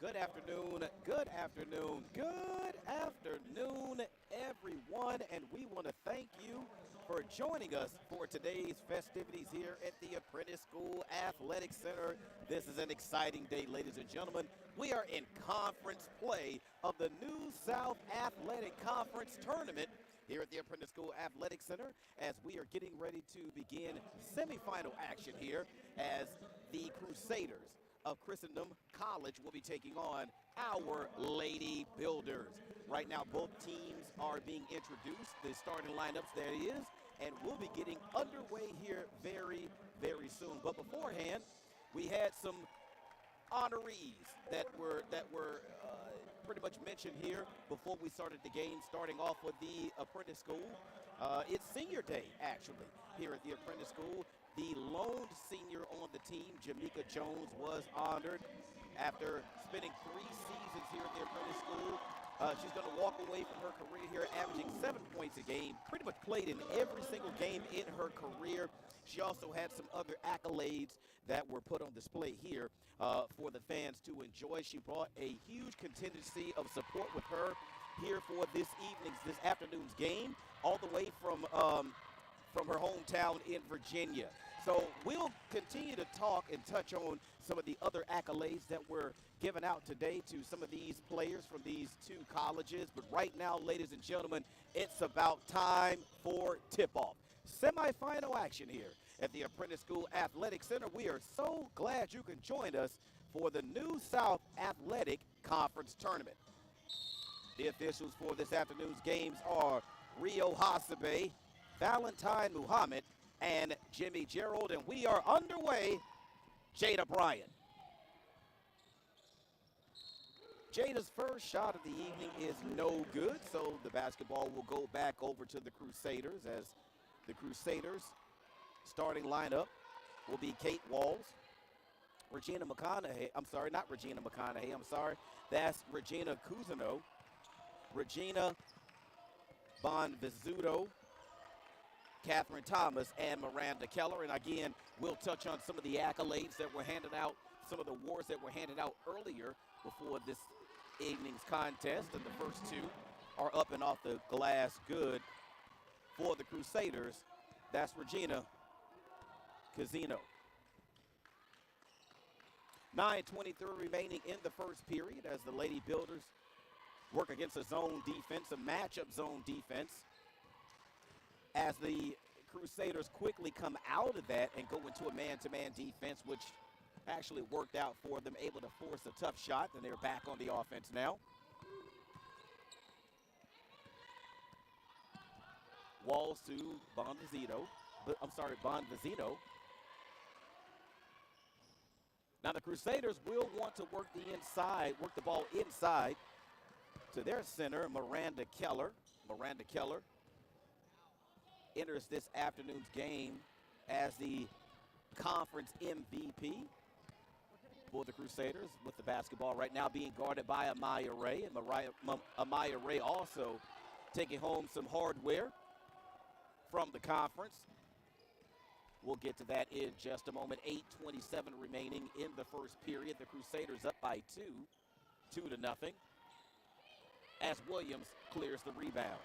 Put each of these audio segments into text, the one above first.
Good afternoon, good afternoon, good afternoon, everyone, and we want to thank you for joining us for today's festivities here at the Apprentice School Athletic Center. This is an exciting day, ladies and gentlemen. We are in conference play of the New South Athletic Conference Tournament here at the Apprentice School Athletic Center as we are getting ready to begin semifinal action here as the Crusaders of Christendom College will be taking on our Lady Builders. Right now, both teams are being introduced. The starting lineups, there it is, and we'll be getting underway here very, very soon. But beforehand, we had some honorees that were pretty much mentioned here before we started the game, starting off with the Apprentice School. It's senior day, actually, here at the Apprentice School. The lone senior on the team, Jamaica Jones, was honored after spending 3 seasons here at the Apprentice School. She's going to walk away from her career here, averaging 7 points a game, pretty much played in every single game in her career. She also had some other accolades that were put on display here for the fans to enjoy. She brought a huge contingency of support with her here for this afternoon's game, all the way from her hometown in Virginia. So we'll continue to talk and touch on some of the other accolades that were given out today to some of these players from these 2 colleges. But right now, ladies and gentlemen, it's about time for tip-off. Semifinal action here at the Apprentice School Athletic Center. We are so glad you can join us for the New South Athletic Conference Tournament. The officials for this afternoon's games are Rio Hasebe, Valentine Muhammad, and Jimmy Gerald, and we are underway. Jada Bryant. Jada's first shot of the evening is no good, so the basketball will go back over to the Crusaders as the Crusaders starting lineup will be Kate Walls, Regina McConaughey, that's Regina Cousineau, Regina Bonvizzuto, Catherine Thomas, and Miranda Keller. And again, we'll touch on some of the accolades that were handed out, some of the awards that were handed out earlier before this evening's contest. And the first 2 are up and off the glass good for the Crusaders. That's Regina Cousineau. 9:23 remaining in the first period as the Lady Builders work against a zone defense, a matchup zone defense, as the Crusaders quickly come out of that and go into a man-to-man defense, which actually worked out for them, able to force a tough shot, and they're back on the offense now. Walls to Bonvizzuto. Now the Crusaders will want to work the ball inside to their center, Miranda Keller. Miranda Keller enters this afternoon's game as the conference MVP for the Crusaders, with the basketball right now being guarded by Amaya Ray. And Amaya Ray also taking home some hardware from the conference. We'll get to that in just a moment. 8:27 remaining in the first period. The Crusaders up by 2-0, as Williams clears the rebound.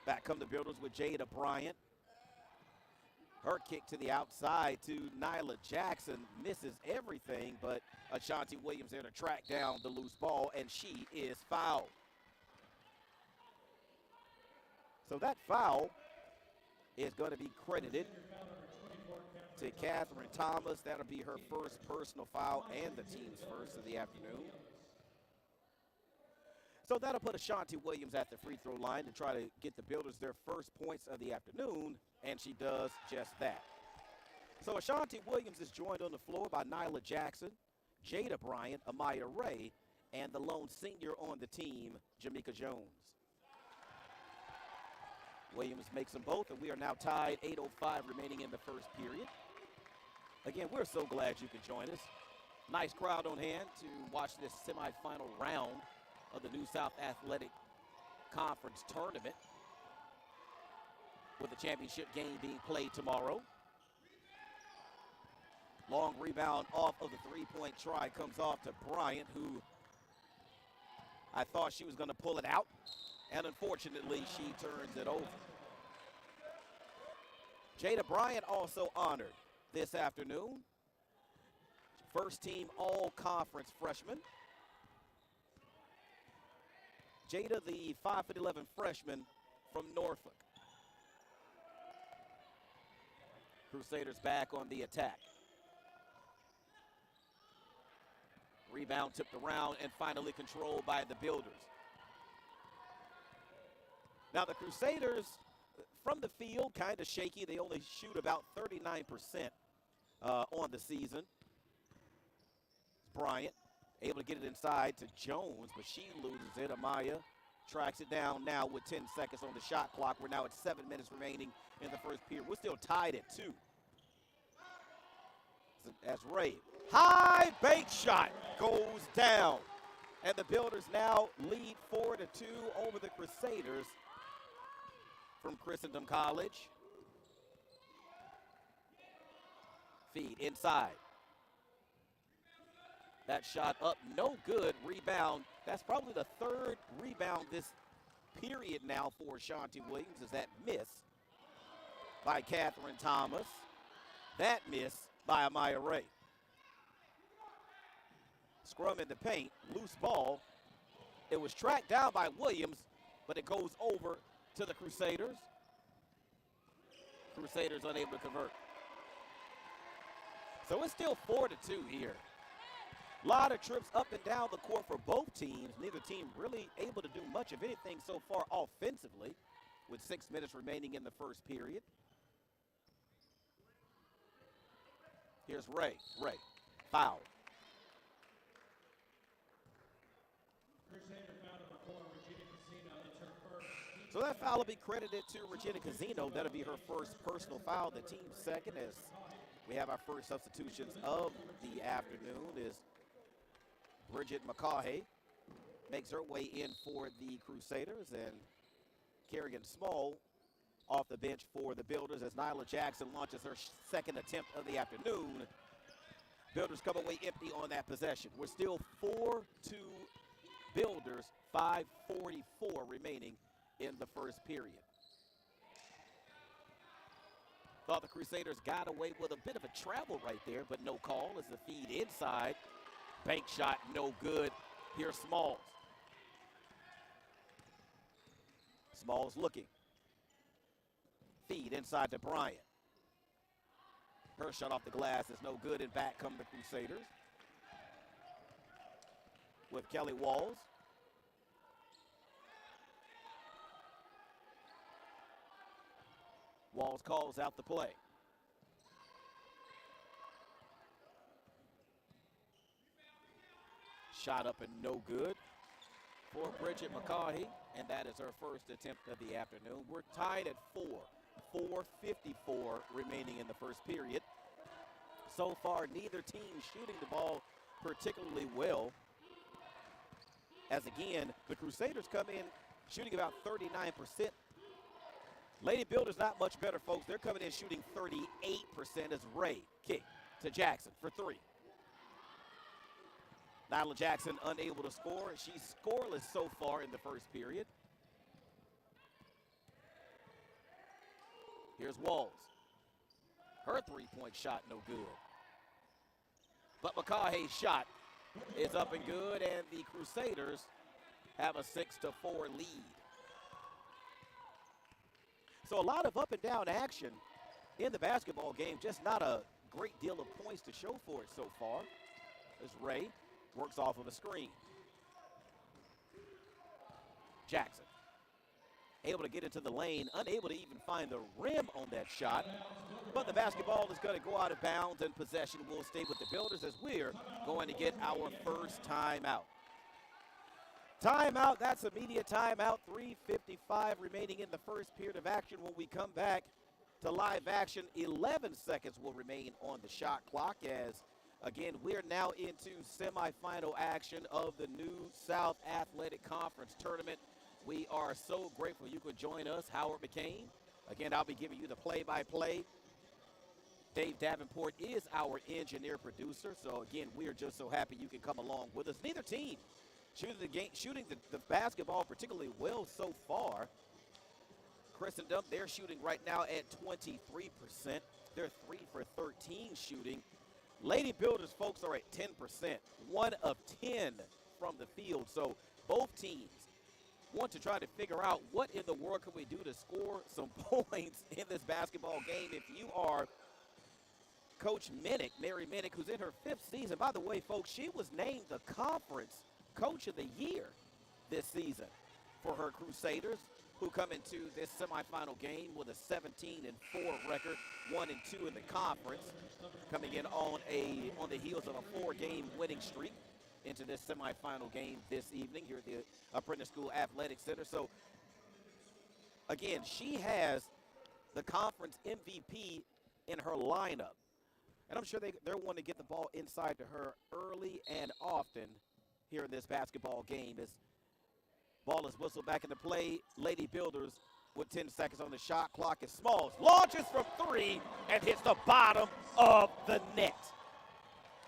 Back come the Builders with Jada Bryant. Her kick to the outside to Nyla Jackson misses everything, but Ashanti Williams there to track down the loose ball, and she is fouled. So that foul is going to be credited to Catherine Thomas. That'll be her first personal foul and the team's first of the afternoon. So that'll put Ashanti Williams at the free throw line to try to get the Builders their first points of the afternoon, and she does just that. So Ashanti Williams is joined on the floor by Nyla Jackson, Jada Bryant, Amaya Ray, and the lone senior on the team, Jamaica Jones. Williams makes them both, and we are now tied. 8:05 remaining in the first period. Again, we're so glad you could join us. Nice crowd on hand to watch this semifinal round of the New South Athletic Conference Tournament, with the championship game being played tomorrow. Long rebound off of the three-point try comes off to Bryant, who I thought she was going to pull it out, and unfortunately she turns it over. Jada Bryant also honored this afternoon. First team all-conference freshman. Jada, the 5'11" freshman from Norfolk. Crusaders back on the attack. Rebound tipped around and finally controlled by the Builders. Now the Crusaders, from the field, kind of shaky. They only shoot about 39% on the season. Bryant able to get it inside to Jones, but she loses it. Amaya tracks it down now with 10 seconds on the shot clock. We're now at 7 minutes remaining in the first period. We're still tied at 2. As Ray, high bank shot goes down. And the Builders now lead 4-2 over the Crusaders from Christendom College. Feed inside. That shot up, no good. Rebound. That's probably the third rebound this period now for Shanti Williams, is that miss by Catherine Thomas. That miss by Amaya Ray. Scrum in the paint, loose ball. It was tracked down by Williams, but it goes over to the Crusaders. Crusaders unable to convert. So it's still 4-2 here. A lot of trips up and down the court for both teams. Neither team really able to do much of anything so far offensively with 6 minutes remaining in the first period. Here's Ray. Ray, foul. So that foul will be credited to Regina Casino. That'll be her first personal foul. The team's second, as we have our first substitutions of the afternoon, is Bridget McCaughey makes her way in for the Crusaders, and Kerrigan Small off the bench for the Builders as Nyla Jackson launches her second attempt of the afternoon. Builders come away empty on that possession. We're still 4-2 Builders, 5:44 remaining in the first period. Thought the Crusaders got away with a bit of a travel right there, but no call as the feed inside. Bank shot, no good. Here's Smalls. Smalls looking. Feed inside to Bryant. Her shot off the glass is no good, and back come the Crusaders with Kelly Walls. Walls calls out the play. Shot up and no good for Bridget McCaughey, and that is her first attempt of the afternoon. We're tied at 4:54 remaining in the first period. So far, neither team shooting the ball particularly well. As again, the Crusaders come in shooting about 39%. Lady Builders not much better, folks. They're coming in shooting 38% as Ray kick to Jackson for 3. Nyla Jackson unable to score. She's scoreless so far in the first period. Here's Walls. Her three-point shot no good. But McCaughey's shot is up and good, and the Crusaders have a 6-4 lead. So a lot of up and down action in the basketball game, just not a great deal of points to show for it so far. As Ray works off of a screen. Jackson able to get into the lane, unable to even find the rim on that shot. But the basketball is going to go out of bounds, and possession will stay with the Builders as we're going to get our first timeout. Timeout, that's immediate timeout. 3:55 remaining in the first period of action. When we come back to live action, 11 seconds will remain on the shot clock as, again, we're now into semifinal action of the New South Athletic Conference Tournament. We are so grateful you could join us, Howard McCain. Again, I'll be giving you the play-by-play. Dave Davenport is our engineer producer. So again, we are just so happy you can come along with us. Neither team shooting the basketball particularly well so far. Christendom, they're shooting right now at 23%. They're 3 for 13 shooting. Lady Builders, folks, are at 10%, 1 of 10 from the field. So both teams want to try to figure out what in the world can we do to score some points in this basketball game. If you are Coach Minnick, Mary Minnick, who's in her 5th season. By the way, folks, she was named the Conference Coach of the Year this season for her Crusaders, who come into this semifinal game with a 17-4 record, 1-2 in the conference, coming in on the heels of a 4-game winning streak into this semifinal game this evening here at the Apprentice School Athletic Center. So, again, she has the conference MVP in her lineup. And I'm sure they're wanting to get the ball inside to her early and often here in this basketball game. As ball is whistled back into play, Lady Builders with 10 seconds on the shot clock. As Smalls launches from 3 and hits the bottom of the net.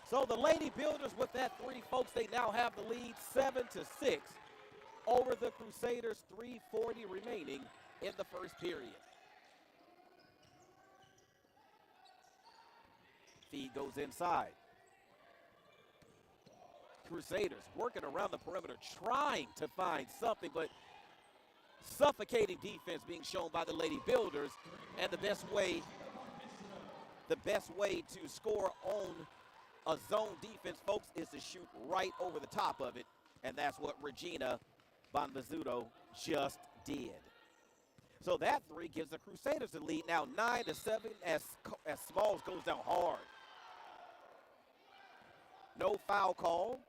So the Lady Builders with that 3, folks, they now have the lead 7-6 over the Crusaders, 3:40 remaining in the first period. Feed goes inside. Crusaders working around the perimeter, trying to find something, but suffocating defense being shown by the Lady Builders. And the best way to score on a zone defense, folks, is to shoot right over the top of it. And that's what Regina Bonvizzuto just did. So that 3 gives the Crusaders the lead now 9-7 as Smalls goes down hard. No foul call.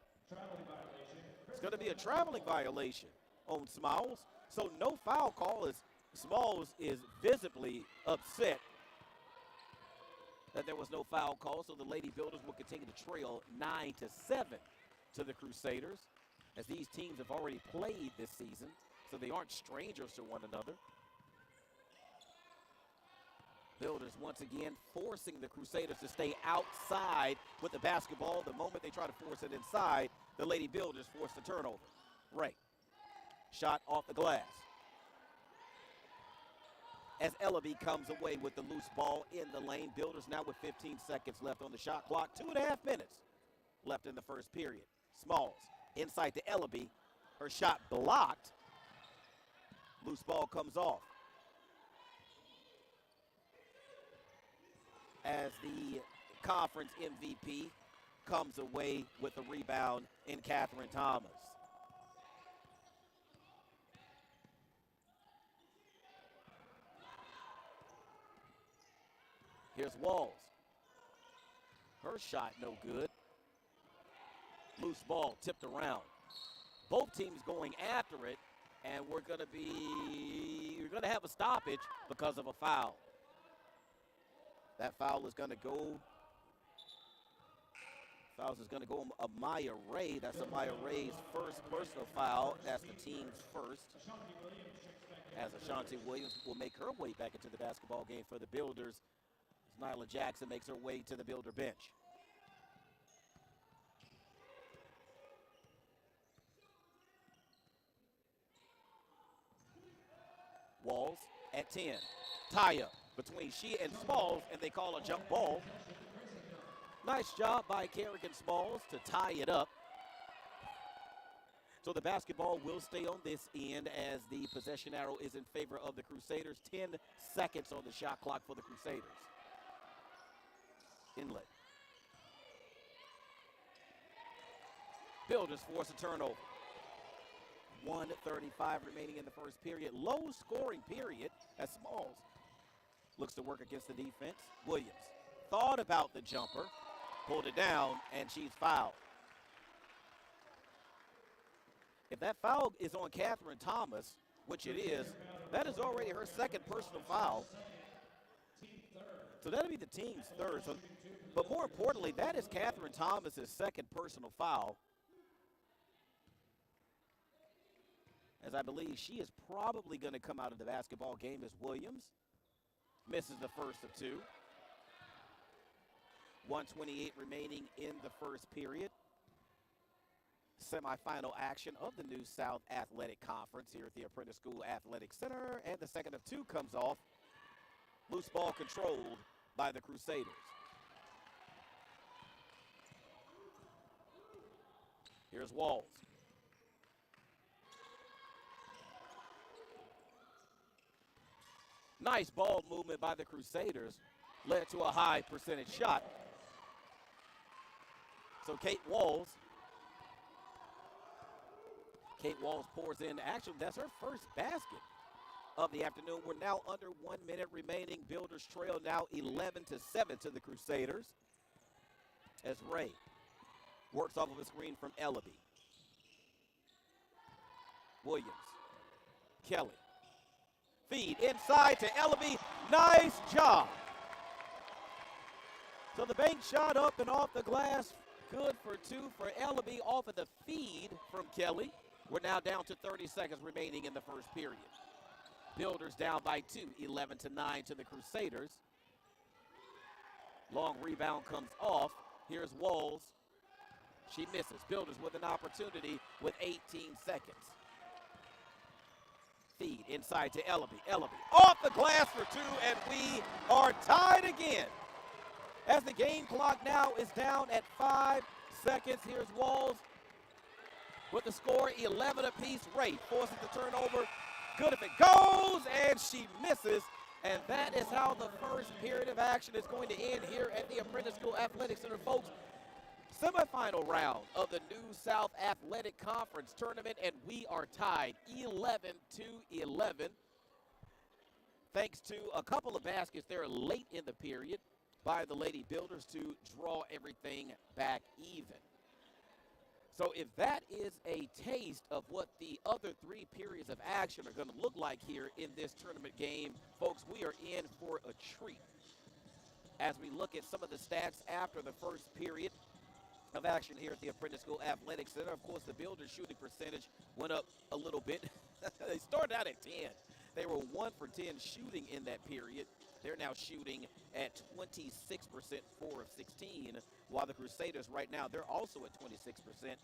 It's going to be a traveling violation on Smalls. So no foul call as Smalls is visibly upset that there was no foul call. So the Lady Builders will continue to trail 9-7 to the Crusaders, as these teams have already played this season, so they aren't strangers to one another. Builders once again forcing the Crusaders to stay outside with the basketball. The moment they try to force it inside, the Lady Builders force the turnover. Ray, shot off the glass. As Ellaby comes away with the loose ball in the lane. Builders now with 15 seconds left on the shot clock. 2.5 minutes left in the first period. Smalls inside to Ellaby. Her shot blocked. Loose ball comes off. As the conference MVP comes away with a rebound in Catherine Thomas. Here's Walls. Her shot no good. Loose ball tipped around. Both teams going after it, and we're going to have a stoppage because of a foul. That foul is going to go. Fouls is going to go on Amaya Ray. That's Amaya Ray's first personal foul. That's the team's first. As Ashanti Williams will make her way back into the basketball game for the Builders. As Nyla Jackson makes her way to the Builder bench. Walls at 10. Tie-up between she and Smalls, and they call a jump ball. Nice job by Kerrigan Smalls to tie it up. So the basketball will stay on this end as the possession arrow is in favor of the Crusaders. 10 seconds on the shot clock for the Crusaders. Inlet. Builders force a turnover. 1:35 remaining in the first period. Low scoring period as Smalls looks to work against the defense. Williams thought about the jumper, pulled it down, and she's fouled. If that foul is on Catherine Thomas, which it is, that is already her second personal foul. So that'll be the team's third. So, but more importantly, that is Catherine Thomas's second personal foul. As I believe she is probably going to come out of the basketball game as Williams misses the first of 2. 1:28 remaining in the first period. Semifinal action of the New South Athletic Conference here at the Apprentice School Athletic Center. And the second of two comes off. Loose ball controlled by the Crusaders. Here's Walls. Nice ball movement by the Crusaders. Led to a high percentage shot. So Kate Walls pours in. Actually, that's her first basket of the afternoon. We're now under 1 minute remaining. Builders trail now 11-7 to the Crusaders. As Ray works off of a screen from Ellaby. Williams. Kelly. Feed inside to Ellaby. Nice job. So the bank shot up and off the glass. Good for two for Ellaby off of the feed from Kelly. We're now down to 30 seconds remaining in the first period. Builders down by 2, 11-9 to the Crusaders. Long rebound comes off. Here's Walls. She misses. Builders with an opportunity with 18 seconds. Feed inside to Ellaby. Ellaby off the glass for two, and we are tied again. As the game clock now is down at 5 seconds. Here's Walls with the score 11 apiece. Ray forces the turnover. Good if it goes, and she misses. And that is how the first period of action is going to end here at the Apprentice School Athletic Center, folks. Semifinal round of the New South Athletic Conference Tournament, and we are tied 11-11. Thanks to a couple of baskets there late in the period by the Lady Builders to draw everything back even. So if that is a taste of what the other three periods of action are going to look like here in this tournament game, folks, we are in for a treat. As we look at some of the stats after the first period of action here at the Apprentice School Athletic Center, of course, the Builders' shooting percentage went up a little bit. They started out at 10. They were 1 for 10 shooting in that period. They're now shooting at 26%, 4 of 16, while the Crusaders right now, they're also at 26%.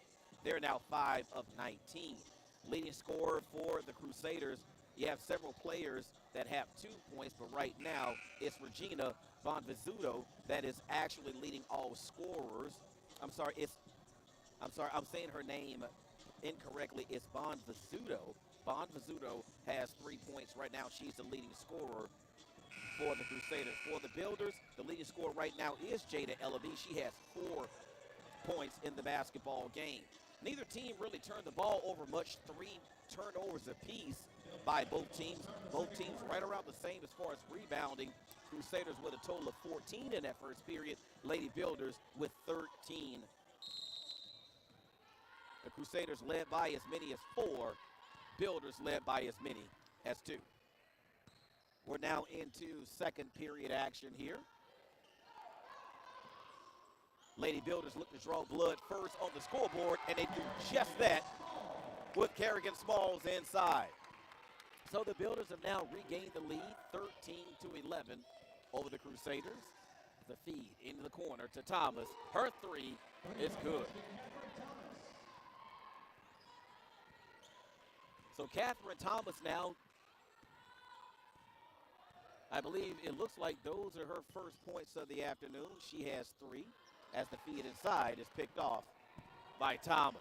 They're now 5 of 19. Leading scorer for the Crusaders, you have several players that have 2 points, but right now it's Regina Bonvizzuto that is actually leading all scorers. I'm I'm saying her name incorrectly. It's Bonvizzuto. Bonvizzuto has 3 points right now. She's the leading scorer for the Crusaders. For the Builders, the leading scorer right now is Jada Ellaby. She has 4 points in the basketball game. Neither team really turned the ball over much. 3 turnovers apiece by both teams. Both teams right around the same as far as rebounding. Crusaders with a total of 14 in that first period. Lady Builders with 13. The Crusaders led by as many as 4. Builders led by as many as 2. We're now into second period action here. Lady Builders look to draw blood first on the scoreboard, and they do just that with Kerrigan Smalls inside. So the Builders have now regained the lead, 13-11 over the Crusaders. The feed into the corner to Thomas. Her 3 is good. So Catherine Thomas now, I believe it looks like those are her first points of the afternoon. She has 3 as the feed inside is picked off by Thomas.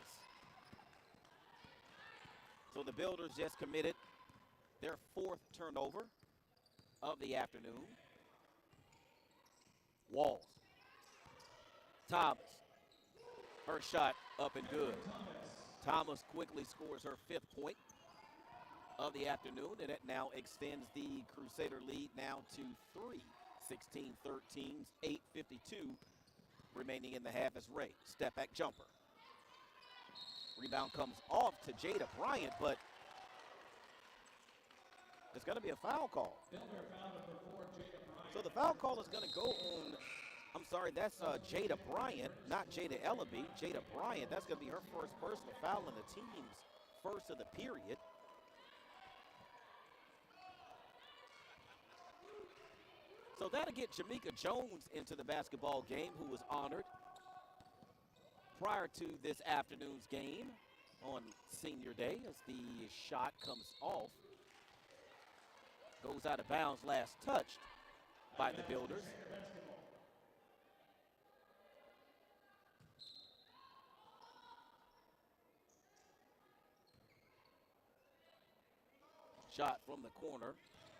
So the Builders just committed their 4th turnover of the afternoon. Walls. Thomas. Her shot up and good. Thomas quickly scores her 5th point of the afternoon, and it now extends the Crusader lead now to 3. 16-13, 8:52 remaining in the half as Ray. Step back jumper. Rebound comes off to Jada Bryant, but there's going to be a foul call. So the foul call is going to go on, that's Jada Bryant, not Jada Ellaby. Jada Bryant, that's going to be her first personal foul in the team's first of the period. So So that'll get Jamaica Jones into the basketball game, who was honored prior to this afternoon's game on Senior Day as the shot comes off. Goes out of bounds, last touched by the Builders. Shot from the corner,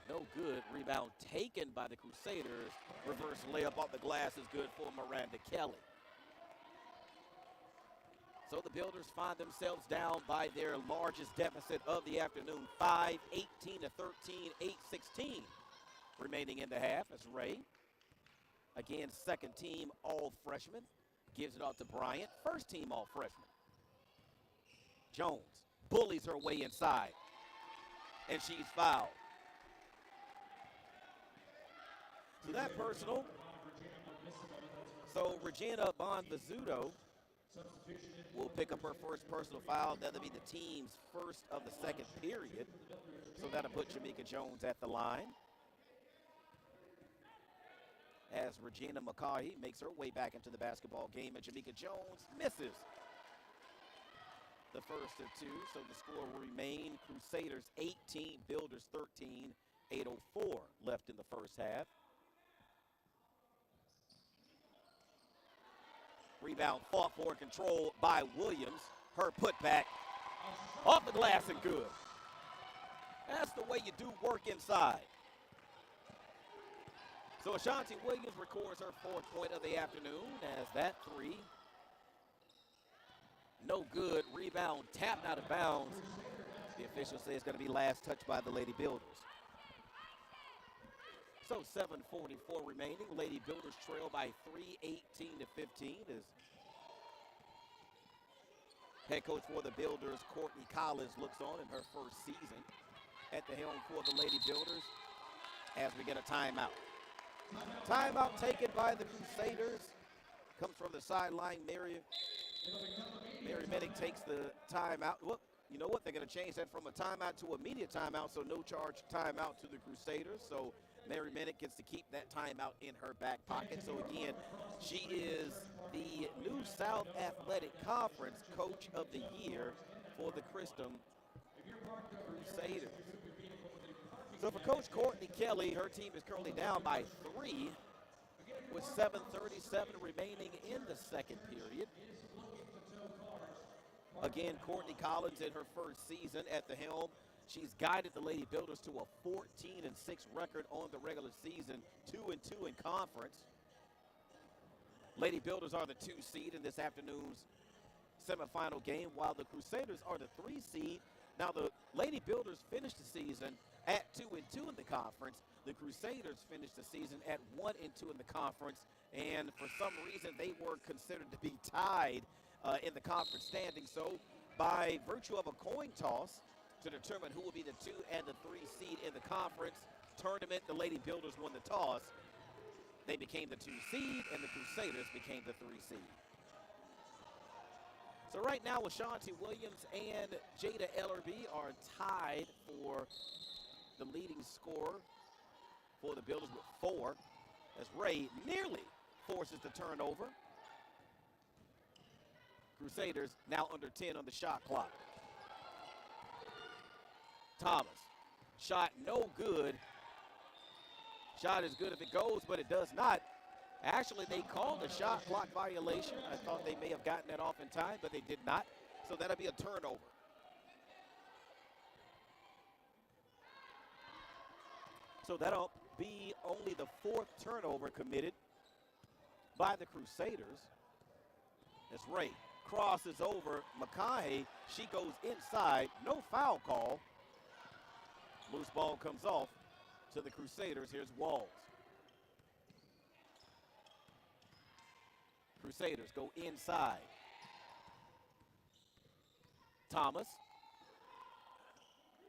no good. Rebound taken by the Crusaders. Reverse layup off the glass is good for Miranda Kelly. So the Builders find themselves down by their largest deficit of the afternoon, 5, 18 to 13, 8-16 remaining in the half as Ray, again, second team all freshman, gives it out to Bryant, first team all freshman. Jones bullies her way inside, and she's fouled. So that personal. So Regina Bonvizzuto will pick up her first personal foul. That'll be the team's first of the second period. So that'll put Jamaica Jones at the line. As Regina McCaughey makes her way back into the basketball game, and Jamaica Jones misses the first of two. So the score will remain Crusaders 18, Builders 13, 8:04 left in the first half. Rebound fought for and controlled by Williams. Her putback off the glass and good. That's the way you do work inside. So Ashanti Williams records her fourth point of the afternoon as that three, no good. Rebound tapped out of bounds. The official says it's going to be last touched by the Lady Builders. So 7:44 remaining. Lady Builders trail by 3, 18 to 15 as head coach for the Builders, Courtney Collins, looks on in her first season at the helm for the Lady Builders as we get a timeout. Timeout taken by the Crusaders. Comes from the sideline. Mary Minnick takes the timeout. Whoop, you know what? They're going to change that from a timeout to immediate timeout, so no charge timeout to the Crusaders. So Mary Minnick gets to keep that timeout in her back pocket. So again, she is the new South Athletic Conference Coach of the Year for the Christendom Crusaders. So for Coach Courtney Kelly, her team is currently down by 3 with 7:37 remaining in the second period. Again, Courtney Collins in her first season at the helm. She's guided the Lady Builders to a 14-6 record on the regular season, 2-2 in conference. Lady Builders are the 2 seed in this afternoon's semifinal game, while the Crusaders are the 3 seed. Now the Lady Builders finished the season at 2-2 in the conference. The Crusaders finished the season at 1-2 in the conference, and for some reason they were considered to be tied in the conference standing. So by virtue of a coin toss to determine who will be the 2 and the 3 seed in the conference tournament, the Lady Builders won the toss. They became the 2 seed, and the Crusaders became the 3 seed. So right now, Ashanti Williams and Jada Ellerby are tied for the leading scorer for the Builders with 4, as Ray nearly forces the turnover. Crusaders now under 10 on the shot clock. Thomas, shot no good. Shot is good if it goes, but it does not. Actually, they called a shot clock violation. I thought they may have gotten that off in time, but they did not. So that'll be a turnover. So that'll be only the 4th turnover committed by the Crusaders. As Ray crosses over McCaughey. She goes inside. No foul call. Loose ball comes off to the Crusaders. Here's Walls. Crusaders go inside. Thomas.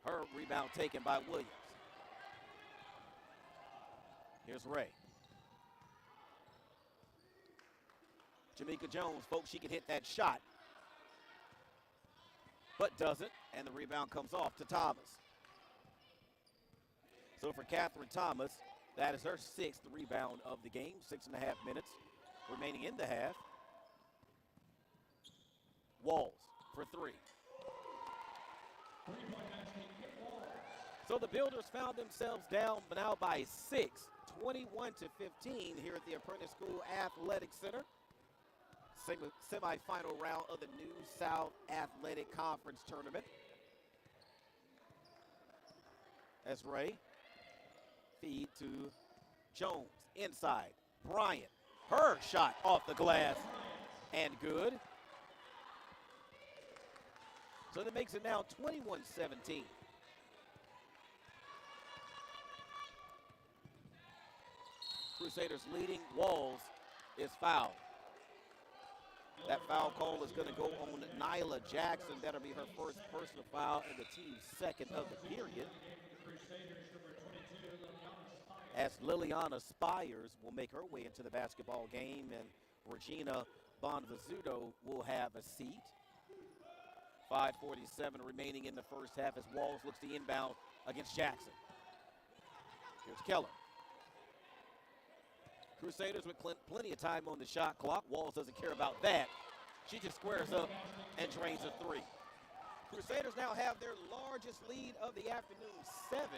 Her rebound taken by Williams. Here's Ray. Jamaica Jones, folks, she can hit that shot, but doesn't, and the rebound comes off to Thomas. So for Catherine Thomas, That is her 6th rebound of the game. 6.5 minutes remaining in the half. Walls for 3. So the Builders found themselves down now by 6, 21-15 here at the Apprentice School Athletic Center. Semifinal round of the New South Athletic Conference Tournament. As Ray feed to Jones inside. Bryant, her shot off the glass and good. So that makes it now 21-17. Crusaders leading. Walls is fouled. That foul call is going to go on Nyla Jackson. That'll be her first personal foul and the team's 2nd of the period. As Liliana Spires will make her way into the basketball game, and Regina Bonvizzuto will have a seat. 5:47 remaining in the first half as Walls looks to inbound against Jackson. Here's Keller. Crusaders with plenty of time on the shot clock. Walls doesn't care about that. She just squares up and drains a 3. Crusaders now have their largest lead of the afternoon, 7,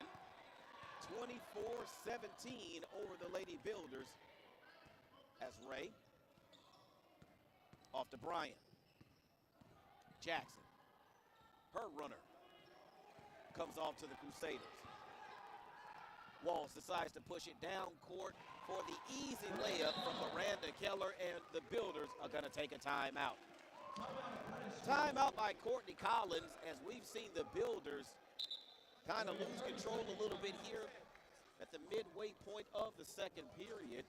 24-17 over the Lady Builders. As Ray off to Bryant. Jackson, her runner, comes off to the Crusaders. Walls decides to push it down court for the easy layup from Miranda Keller, and the Builders are going to take a timeout. Timeout by Courtney Collins, as we've seen the Builders kind of lose control a little bit here at the midway point of the 2nd period.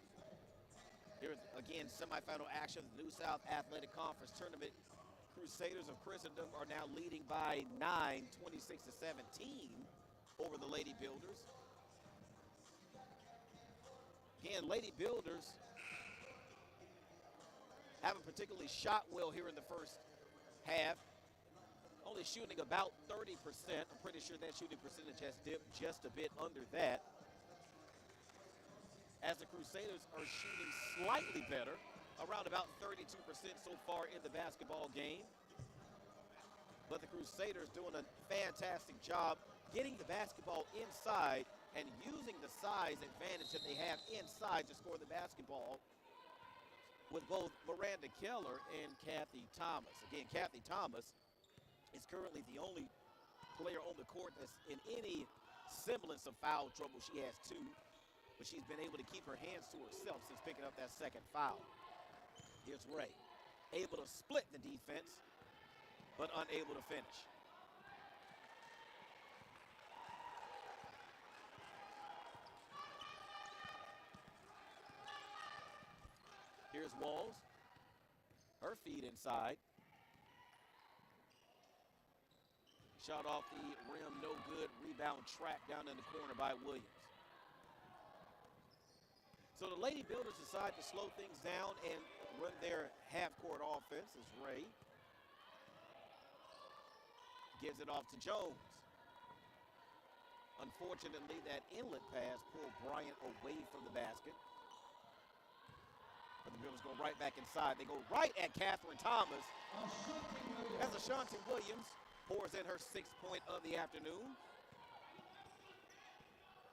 Here's, again, semifinal action of the New South Athletic Conference Tournament. Crusaders of Christendom are now leading by 9, 26-17 over the Lady Builders. Again, Lady Builders haven't particularly shot well here in the first half. Only shooting about 30%. I'm pretty sure that shooting percentage has dipped just a bit under that. As the Crusaders are shooting slightly better, around about 32% so far in the basketball game. But the Crusaders doing a fantastic job getting the basketball inside and using the size advantage that they have inside to score the basketball with both Miranda Keller and Kathy Thomas. Again, Kathy Thomas is currently the only player on the court that's in any semblance of foul trouble. She has 2, but she's been able to keep her hands to herself since picking up that 2nd foul. Here's Ray, able to split the defense, but unable to finish. Here's Walls, her feed inside. Shot off the rim, no good. Rebound track down in the corner by Williams. So the Lady Builders decide to slow things down and run their half-court offense as Ray gives it off to Jones. Unfortunately, that inlet pass pulled Bryant away from the basket. But the Builders go right back inside. They go right at Catherine Thomas as Ashanti Williams pours in her 6th point of the afternoon.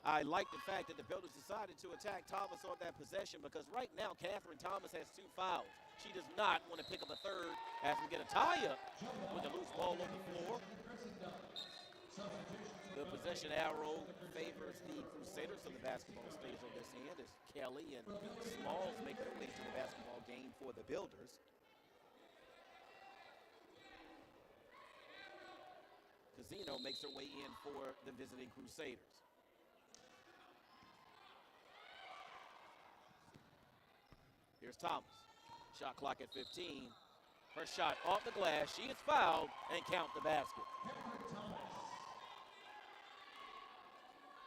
I like the fact that the Builders decided to attack Thomas on that possession because right now Catherine Thomas has 2 fouls. She does not want to pick up a 3rd as we get a tie-up with the loose ball on the floor. The possession arrow favors the Crusaders, so the basketball stays on this end as Kelly and Smalls make their way to the basketball game for the Builders. Casino makes her way in for the visiting Crusaders. Here's Thomas. Shot clock at 15. Her shot off the glass. She is fouled and count the basket.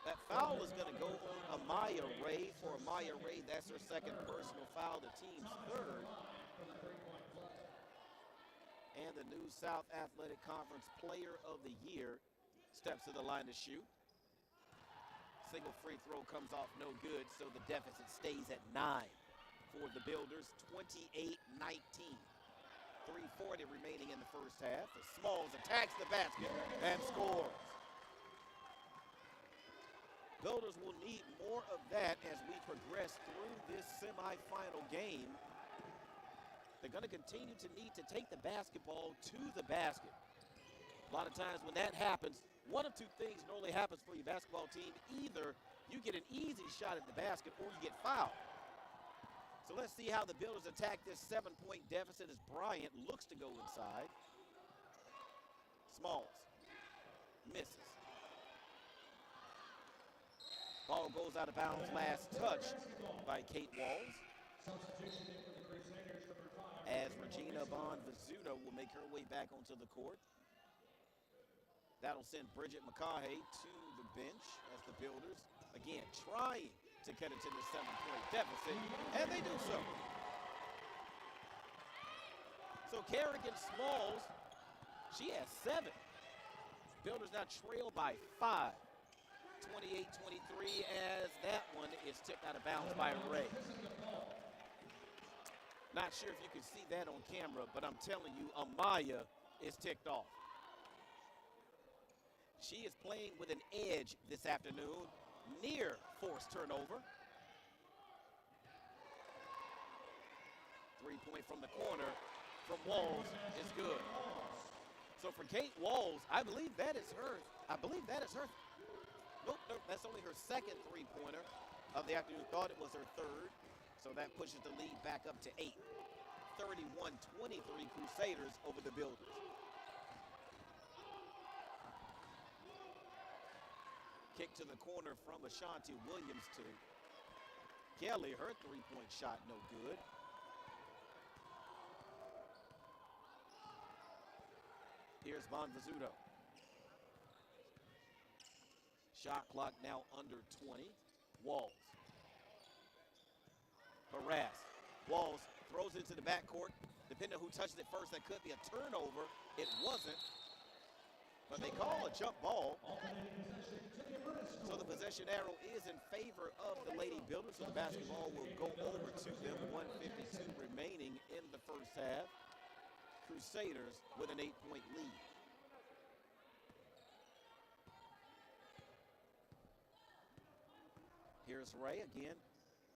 That foul is going to go on Amaya Ray. For Amaya Ray, that's her 2nd personal foul, the team's 3rd. And the New South Athletic Conference Player of the Year steps to the line to shoot. Single free throw comes off no good, so the deficit stays at 9 for the Builders, 28-19. 3:40 remaining in the first half. As Smalls attacks the basket and scores. Builders will need more of that as we progress through this semifinal game. They're going to continue to need to take the basketball to the basket. A lot of times when that happens, one of two things normally happens for your basketball team. Either you get an easy shot at the basket or you get fouled. So let's see how the Builders attack this 7-point deficit as Bryant looks to go inside. Smalls misses. Ball goes out of bounds, last touch by Kate Walls. As Regina Bonvizzuto will make her way back onto the court. That'll send Bridget McCaughey to the bench as the Builders, again, trying to cut it to the 7-point deficit, and they do so. So Kerrigan Smalls, she has 7. Builders now trail by 5. 28-23 as that one is tipped out of bounds by Ray. Not sure if you can see that on camera, but I'm telling you, Amaya is ticked off. She is playing with an edge this afternoon, near forced turnover. 3-point from the corner from Walls is good. So for Kate Walls, I believe that is her. Nope, that's only her second 3-pointer of the afternoon. Thought it was her third. So that pushes the lead back up to 8. 31-23 Crusaders over the Builders. Kick to the corner from Ashanti Williams to Kelly. Her 3-point shot no good. Here's Bonvizzuto. Shot clock now under 20. Walls. Harass. Walls throws into the backcourt. Depending on who touched it first, that could be a turnover. It wasn't. But they call a jump ball. So the possession arrow is in favor of the Lady Builders. So the basketball will go over to them. 1:52 remaining in the first half. Crusaders with an 8-point lead. Here's Ray again.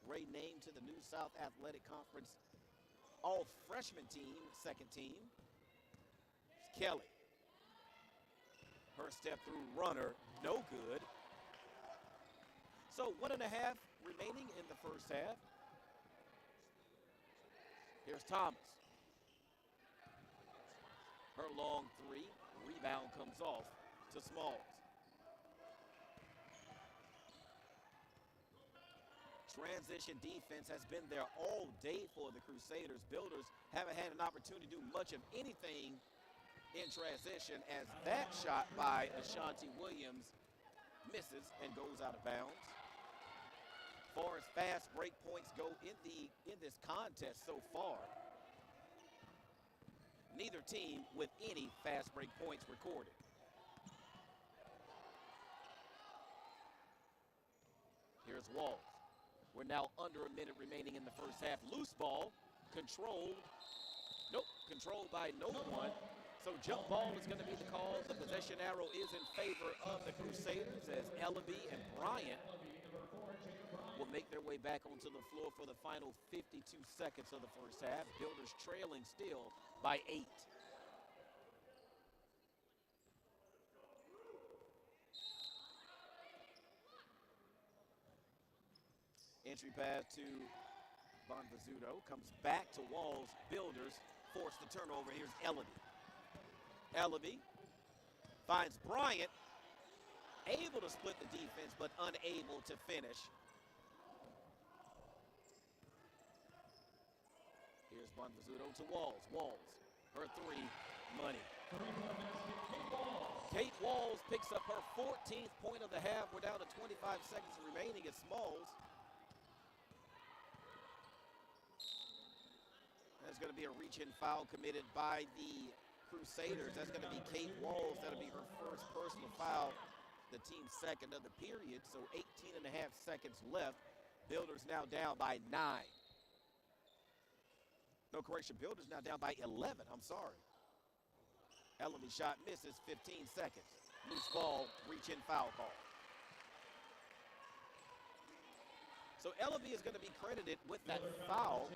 Ray named to the New South Athletic Conference all-freshman team, second team. It's Kelly. Her step-through runner, no good. So 1.5 remaining in the first half. Here's Thomas. Her long 3. Rebound comes off to Smalls. Transition defense has been there all day for the Crusaders. Builders haven't had an opportunity to do much of anything in transition as that shot by Ashanti Williams misses and goes out of bounds. As far as fast break points go in this contest so far, neither team with any fast break points recorded. Here's Walls. We're now under a minute remaining in the first half. Loose ball, controlled by no one. So jump ball is going to be the call. The possession arrow is in favor of the Crusaders as Ellaby and Bryant will make their way back onto the floor for the final 52 seconds of the first half. Builders trailing still by 8. Entry pass to Bonvizzuto, comes back to Walls. Builders force the turnover. Here's Ellaby. Ellaby finds Bryant, able to split the defense, but unable to finish. Here's Bonvizzuto to Walls. Walls, her 3, money. Kate Walls picks up her 14th point of the half. We're down to 25 seconds remaining at Smalls. There's going to be a reach-in foul committed by the Crusaders. That's going to be Kate Walls. That'll be her first personal foul the team's second of the period, so 18 and a half seconds left. Builders now down by 9. No correction, Builders now down by 11, I'm sorry. Ellaby shot misses, 15 seconds. Loose ball, reach-in foul call. So Ellaby is going to be credited with that foul.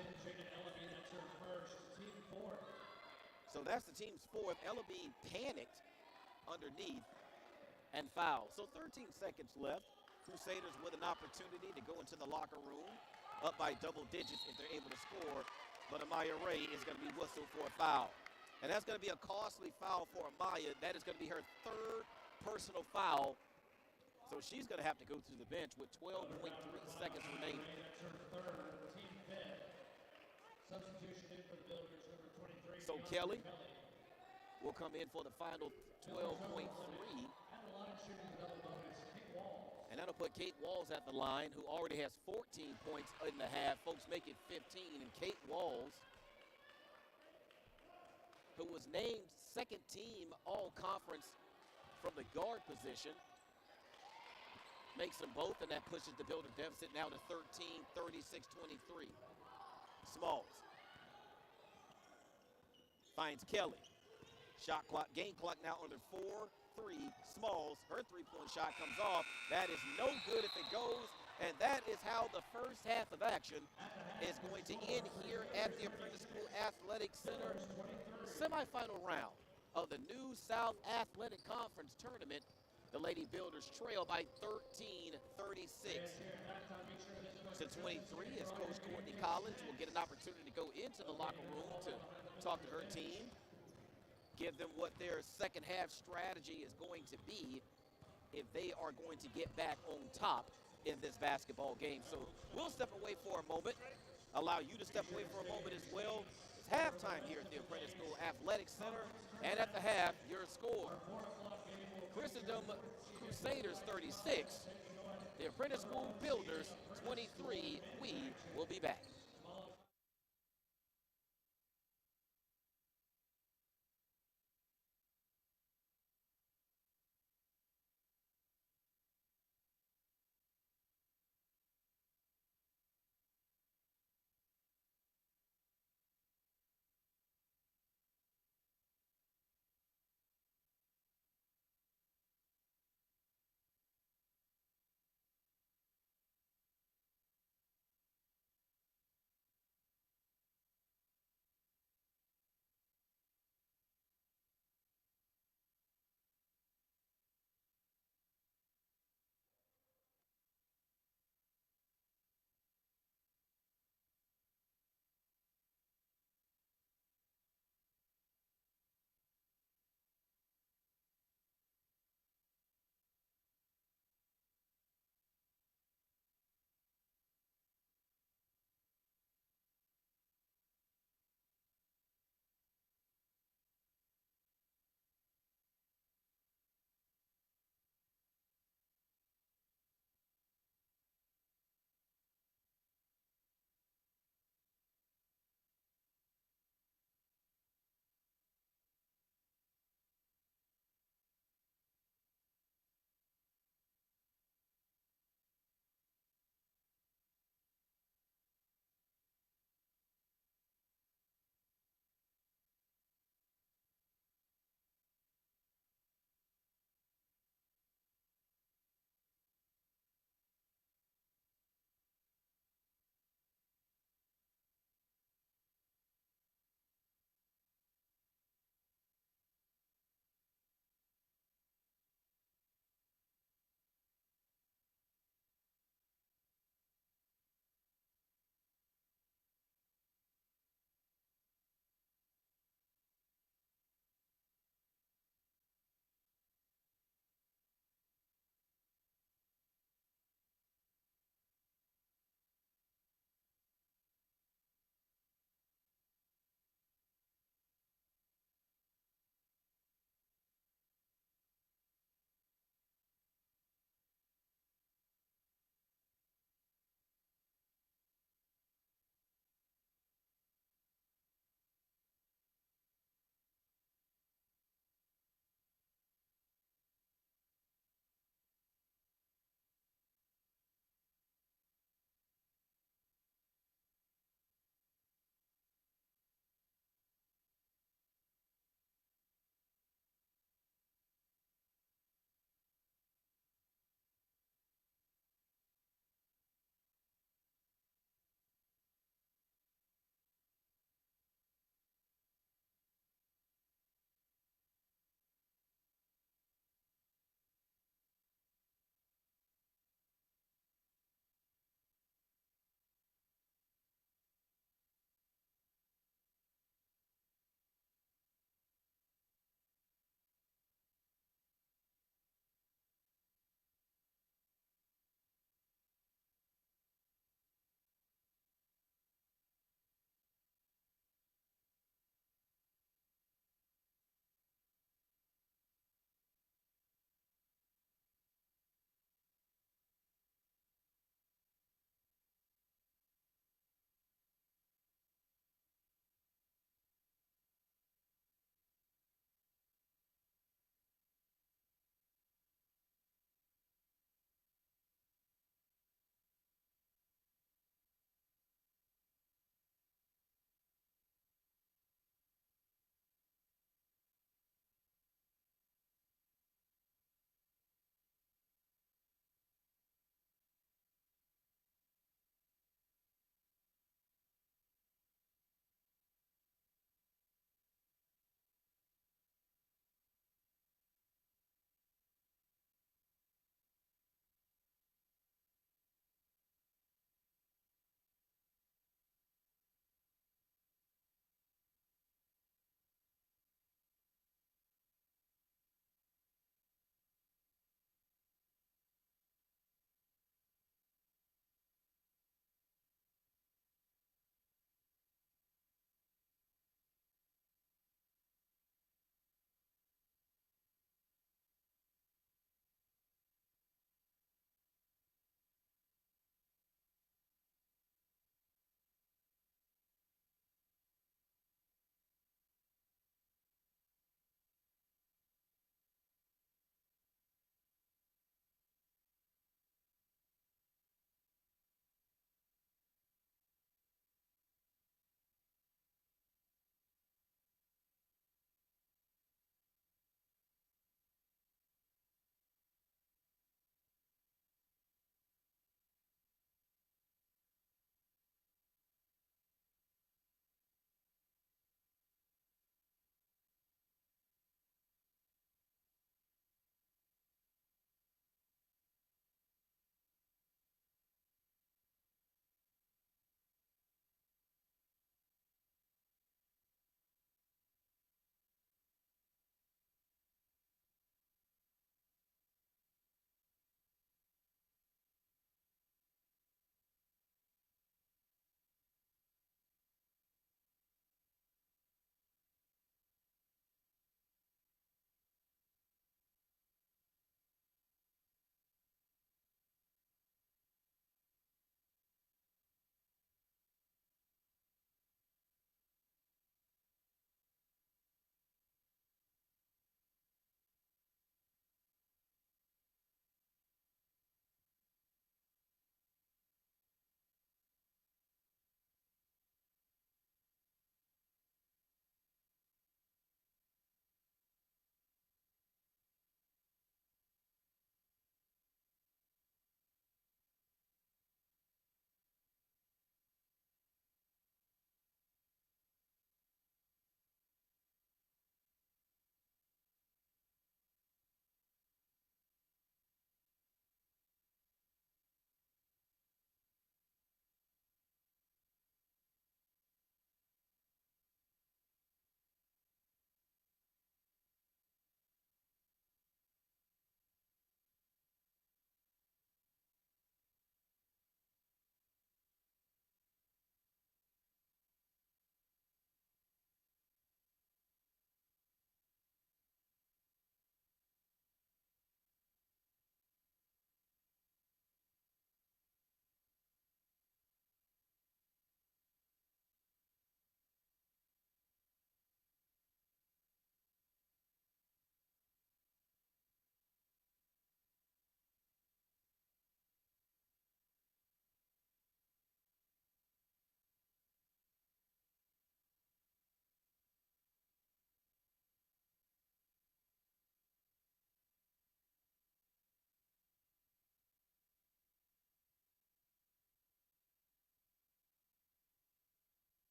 So that's the team's fourth. Ellaby panicked underneath and fouled. So 13 seconds left. Crusaders with an opportunity to go into the locker room up by double digits if they're able to score. But Amaya Ray is going to be whistled for a foul. And that's going to be a costly foul for Amaya. That is going to be her third personal foul. So she's going to have to go to the bench with 12.3 seconds remaining. So Kelly will come in for the final 12.3. And that'll put Kate Walls at the line, who already has 14 points in the half. Folks make it 15. And Kate Walls, who was named second team all-conference from the guard position, makes them both, and that pushes the Builder deficit now to 13, 36, 23. Smalls finds Kelly. Shot clock, game clock now under 4-3. Smalls, her three-point shot comes off. That is no good if it goes, and that is how the first half of action is going to end here at the Apprentice School Athletic Center. Semifinal round of the New South Athletic Conference Tournament. The Lady Builders trail by 13-36 to 23 as Coach Courtney Collins will get an opportunity to go into the locker room to talk to her team, give them what their second half strategy is going to be if they are going to get back on top in this basketball game. So we'll step away for a moment, allow you to step away for a moment as well. It's halftime here at the Apprentice School Athletic Center, and at the half, your score: Christendom Crusaders 36, the Apprentice School Builders 23. We will be back.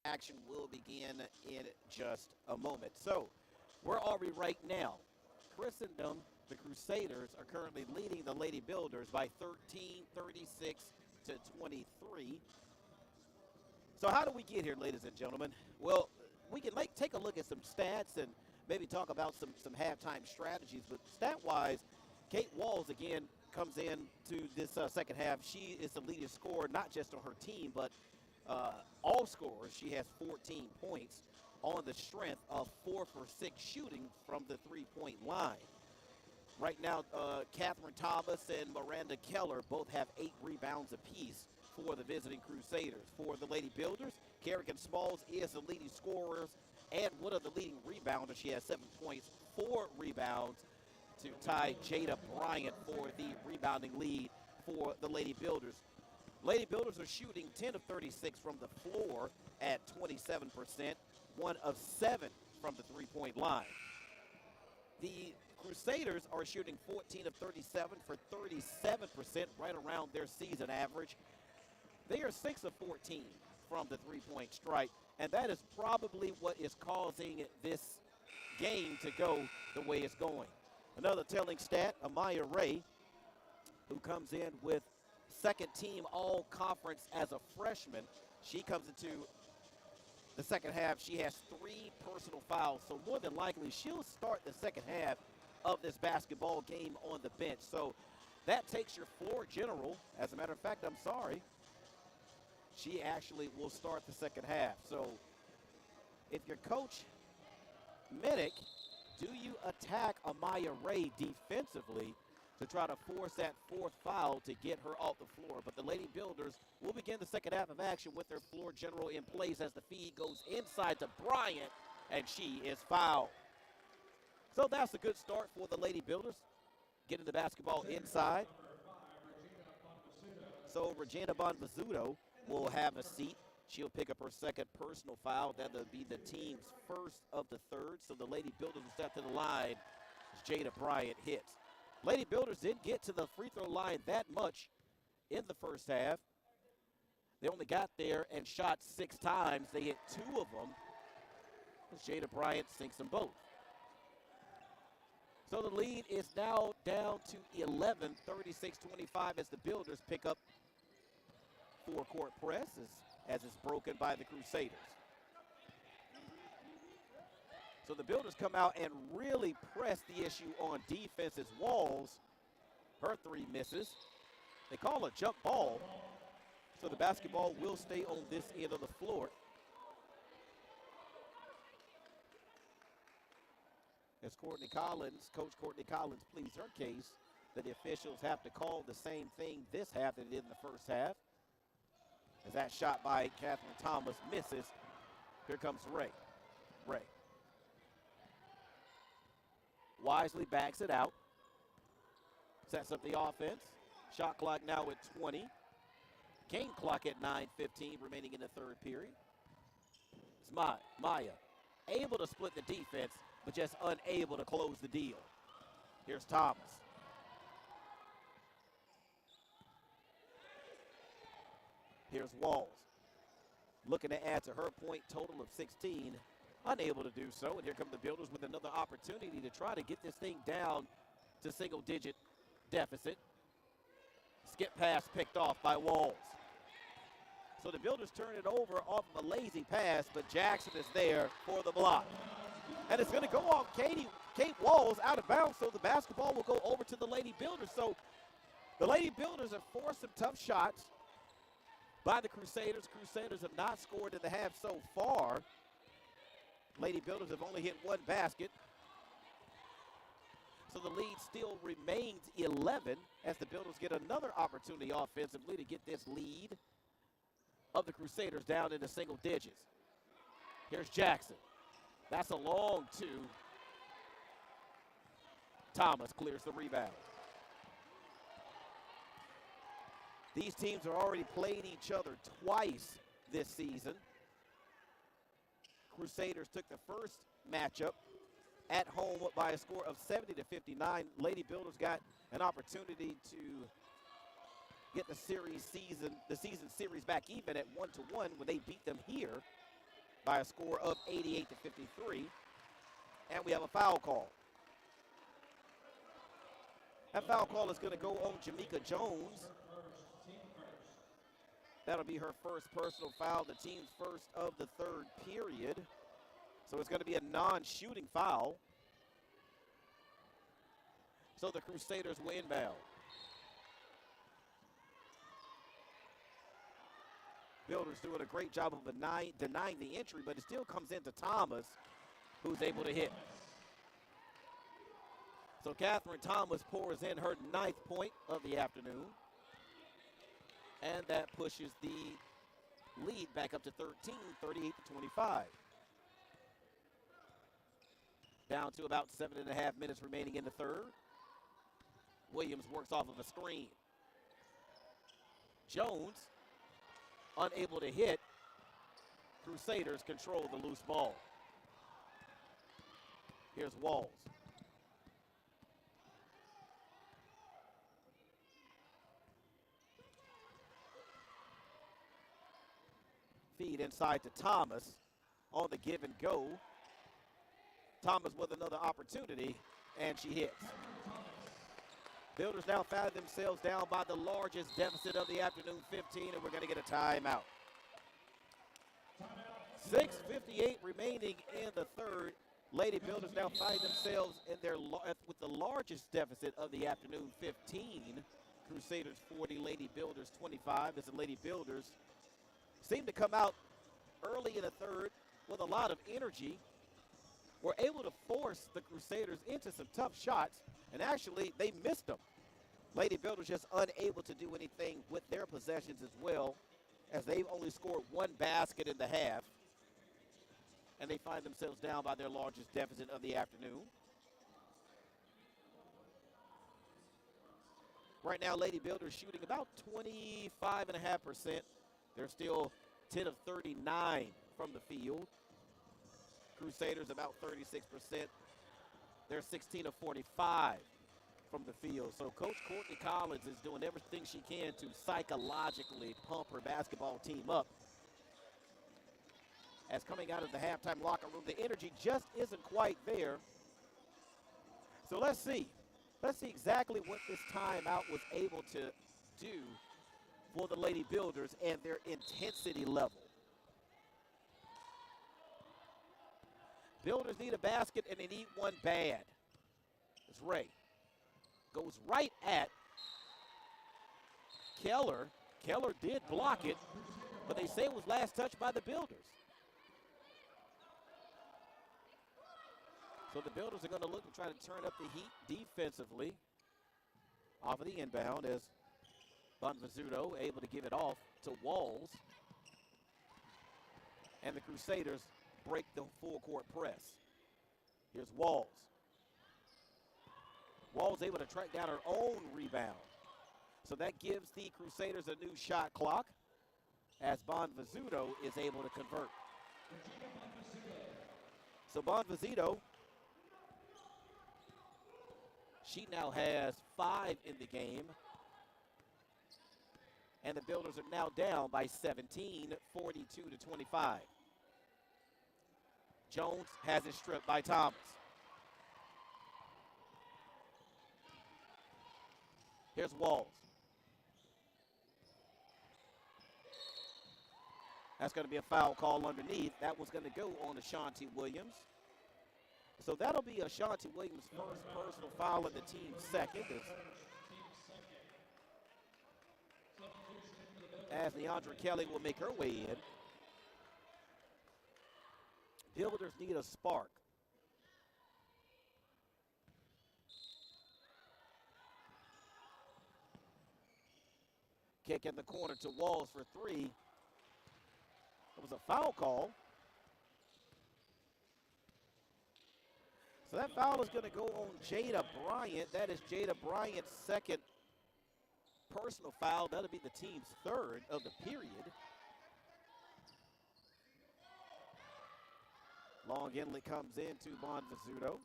action will begin in just a moment. So, where are we right now? Christendom, the Crusaders, are currently leading the Lady Builders by 13, 36 to 23. So how do we get here, ladies and gentlemen? Well, we can take a look at some stats and maybe talk about some halftime strategies. But stat-wise, Kate Walls, again, comes in to this second half. She is the leading scorer, not just on her team, but all scorers. She has 14 points on the strength of 4 for 6 shooting from the three-point line. Right now, Catherine Thomas and Miranda Keller both have 8 rebounds apiece for the visiting Crusaders. For the Lady Builders, Kerrigan Smalls is the leading scorer and one of the leading rebounders. She has 7 points, 4 rebounds to tie Jada Bryant for the rebounding lead for the Lady Builders. Lady Builders are shooting 10 of 36 from the floor at 27%, 1 of 7 from the three-point line. The Crusaders are shooting 14 of 37 for 37%, right around their season average. They are 6 of 14 from the three-point stripe, and that is probably what is causing this game to go the way it's going. Another telling stat, Amaya Ray, who comes in with second-team all-conference as a freshman. She comes into the second half. She has 3 personal fouls, so more than likely she'll start the second half of this basketball game on the bench. So that takes your floor general. As a matter of fact, I'm sorry, she actually will start the second half. So if you're Coach Minnick, do you attack Amaya Ray defensively to try to force that 4th foul to get her off the floor? But the Lady Builders will begin the second half of action with their floor general in place as the feed goes inside to Bryant, and she is fouled. So that's a good start for the Lady Builders, getting the basketball inside. So Regina Bonvizzuto will have a seat. She'll pick up her second personal foul. That'll be the team's first of the third. So the Lady Builders will step to the line as Jada Bryant hits. Lady Builders didn't get to the free throw line that much in the first half. They only got there and shot 6 times. They hit 2 of them as Jada Bryant sinks them both. So the lead is now down to 11, 36-25 as the Builders pick up four-court press as it's broken by the Crusaders. So the Builders come out and really press the issue on defense as Walls. Her 3 misses. They call a jump ball, so the basketball will stay on this end of the floor. As Coach Courtney Collins pleads her case that the officials have to call the same thing this half that they did in the first half. As that shot by Catherine Thomas misses, here comes Ray. Wisely backs it out. Sets up the offense. Shot clock now at 20. Game clock at 9:15 remaining in the third period. It's Maya able to split the defense, but just unable to close the deal. Here's Thomas. Here's Walls. Looking to add to her point total of 16. Unable to do so, and here come the Builders with another opportunity to try to get this thing down to single-digit deficit. Skip pass picked off by Walls. So the Builders turn it over off of a lazy pass, but Jackson is there for the block. And it's going to go off Kate Walls out of bounds, so the basketball will go over to the Lady Builders. So the Lady Builders have forced some tough shots by the Crusaders. Crusaders have not scored in the half so far. Lady Builders have only hit 1 basket. So the lead still remains 11 as the Builders get another opportunity offensively to get this lead of the Crusaders down into single digits. Here's Jackson. That's a long 2. Thomas clears the rebound. These teams have already played each other twice this season. Crusaders took the first matchup at home by a score of 70-59. Lady Builders got an opportunity to get the season series back even at 1-1 when they beat them here by a score of 88-53. And we have a foul call. That foul call is going to go on Jamaica Jones. That'll be her first personal foul, the team's first of the third period. So it's going to be a non-shooting foul. So the Crusaders will inbound. Builders doing a great job of denying the entry, but it still comes into Thomas, who's able to hit. So Catherine Thomas pours in her 9th point of the afternoon. And that pushes the lead back up to 13, 38-25. Down to about 7.5 minutes remaining in the third. Williams works off of a screen. Jones unable to hit. Crusaders control the loose ball. Here's Walls. Feed inside to Thomas on the give and go. Thomas with another opportunity, and she hits. Builders now find themselves down by the largest deficit of the afternoon, 15, and we're going to get a timeout. 6:58 remaining in the third. Lady Builders now find themselves in with the largest deficit of the afternoon, 15. Crusaders 40, Lady Builders 25. As the Lady Builders seem to come out early in the third with a lot of energy. Were able to force the Crusaders into some tough shots, and actually they missed them. Lady Builders just unable to do anything with their possessions as well, as they've only scored one basket in the half, and they find themselves down by their largest deficit of the afternoon. Right now, Lady Builders shooting about 25.5%. They're still 10 of 39 from the field. Crusaders about 36%. They're 16 of 45 from the field. So Coach Courtney Collins is doing everything she can to psychologically pump her basketball team up. As coming out of the halftime locker room, the energy just isn't quite there. So let's see. Let's see exactly what this timeout was able to do for the Lady Builders and their intensity level. Builders need a basket, and they need one bad. It's Ray. Goes right at Keller. Keller did block it, but they say it was last touched by the Builders. So the Builders are going to look to try to turn up the heat defensively off of the inbound, as Bonvizzuto able to give it off to Walls. And the Crusaders break the full court press. Here's Walls. Walls able to track down her own rebound. So that gives the Crusaders a new shot clock, as Bonvizzuto is able to convert. So Bonvizzuto, she now has 5 in the game. And the Builders are now down by 17, 42-25. Jones has it stripped by Thomas. Here's Walls. That's going to be a foul call underneath. That was going to go on Ashanti Williams. So that'll be Ashanti Williams' first personal foul and the team's second. As Neandra Kelly will make her way in. Builders need a spark. Kick in the corner to Walls for 3. It was a foul call. So that foul is going to go on Jada Bryant. That is Jada Bryant's second personal foul. That'll be the team's third of the period. Long inlet comes into Bonvizzuto.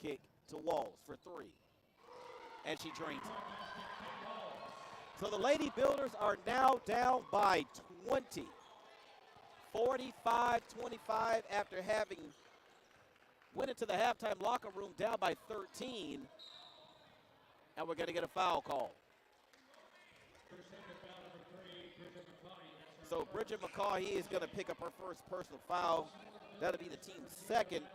Kick to Walls for 3. And she drains it. So the Lady Builders are now down by 20. 45-25 after having went into the halftime locker room down by 13. And we're going to get a foul call. So Bridget McCauley is going to pick up her first personal foul. That'll be the team's second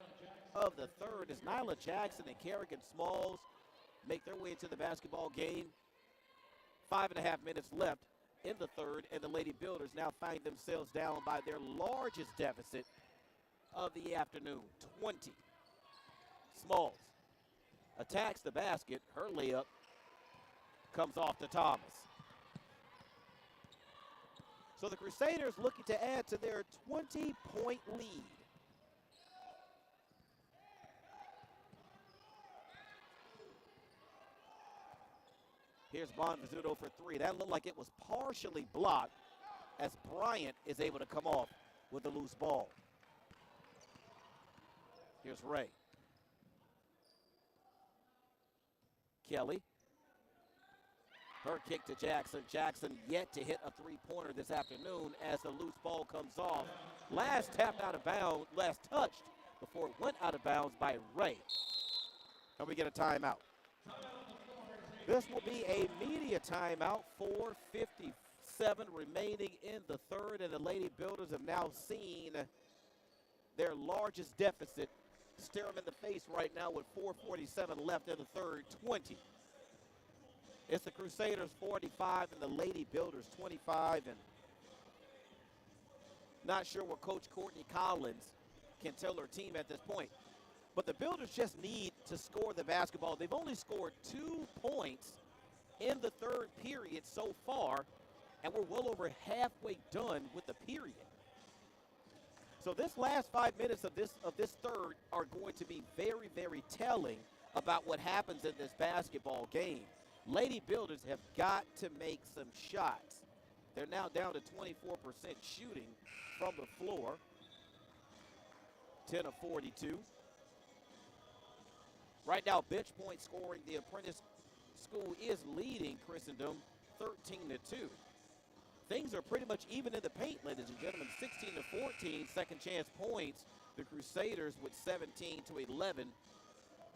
of the third as Nyla Jackson and Kerrigan Smalls make their way into the basketball game. 5.5 minutes left in the third, and the Lady Builders now find themselves down by their largest deficit of the afternoon, 20. Smalls attacks the basket. Her layup comes off to Thomas. So the Crusaders looking to add to their 20-point lead. Here's Bonvizzuto for three. That looked like it was partially blocked as Bryant is able to come off with a loose ball. Here's Ray. Kelly. Her kick to Jackson. Jackson yet to hit a three-pointer this afternoon as the loose ball comes off. Last tapped out of bounds, last touched before it went out of bounds by Ray. And we get a timeout. This will be a media timeout. 4:57 remaining in the third, and the Lady Builders have now seen their largest deficit stare them in the face right now with 4:47 left in the third, 20. It's the Crusaders 45 and the Lady Builders 25, and not sure what Coach Courtney Collins can tell her team at this point. But the Builders just need to score the basketball. They've only scored 2 points in the third period so far, and we're well over halfway done with the period. So this last 5 minutes of this third are going to be very, very telling about what happens in this basketball game. Lady Builders have got to make some shots. They're now down to 24% shooting from the floor. 10 of 42. Right now, bench point scoring, the Apprentice School is leading Christendom 13-2. Things are pretty much even in the paint, ladies and gentlemen. 16-14, second chance points. The Crusaders with 17-11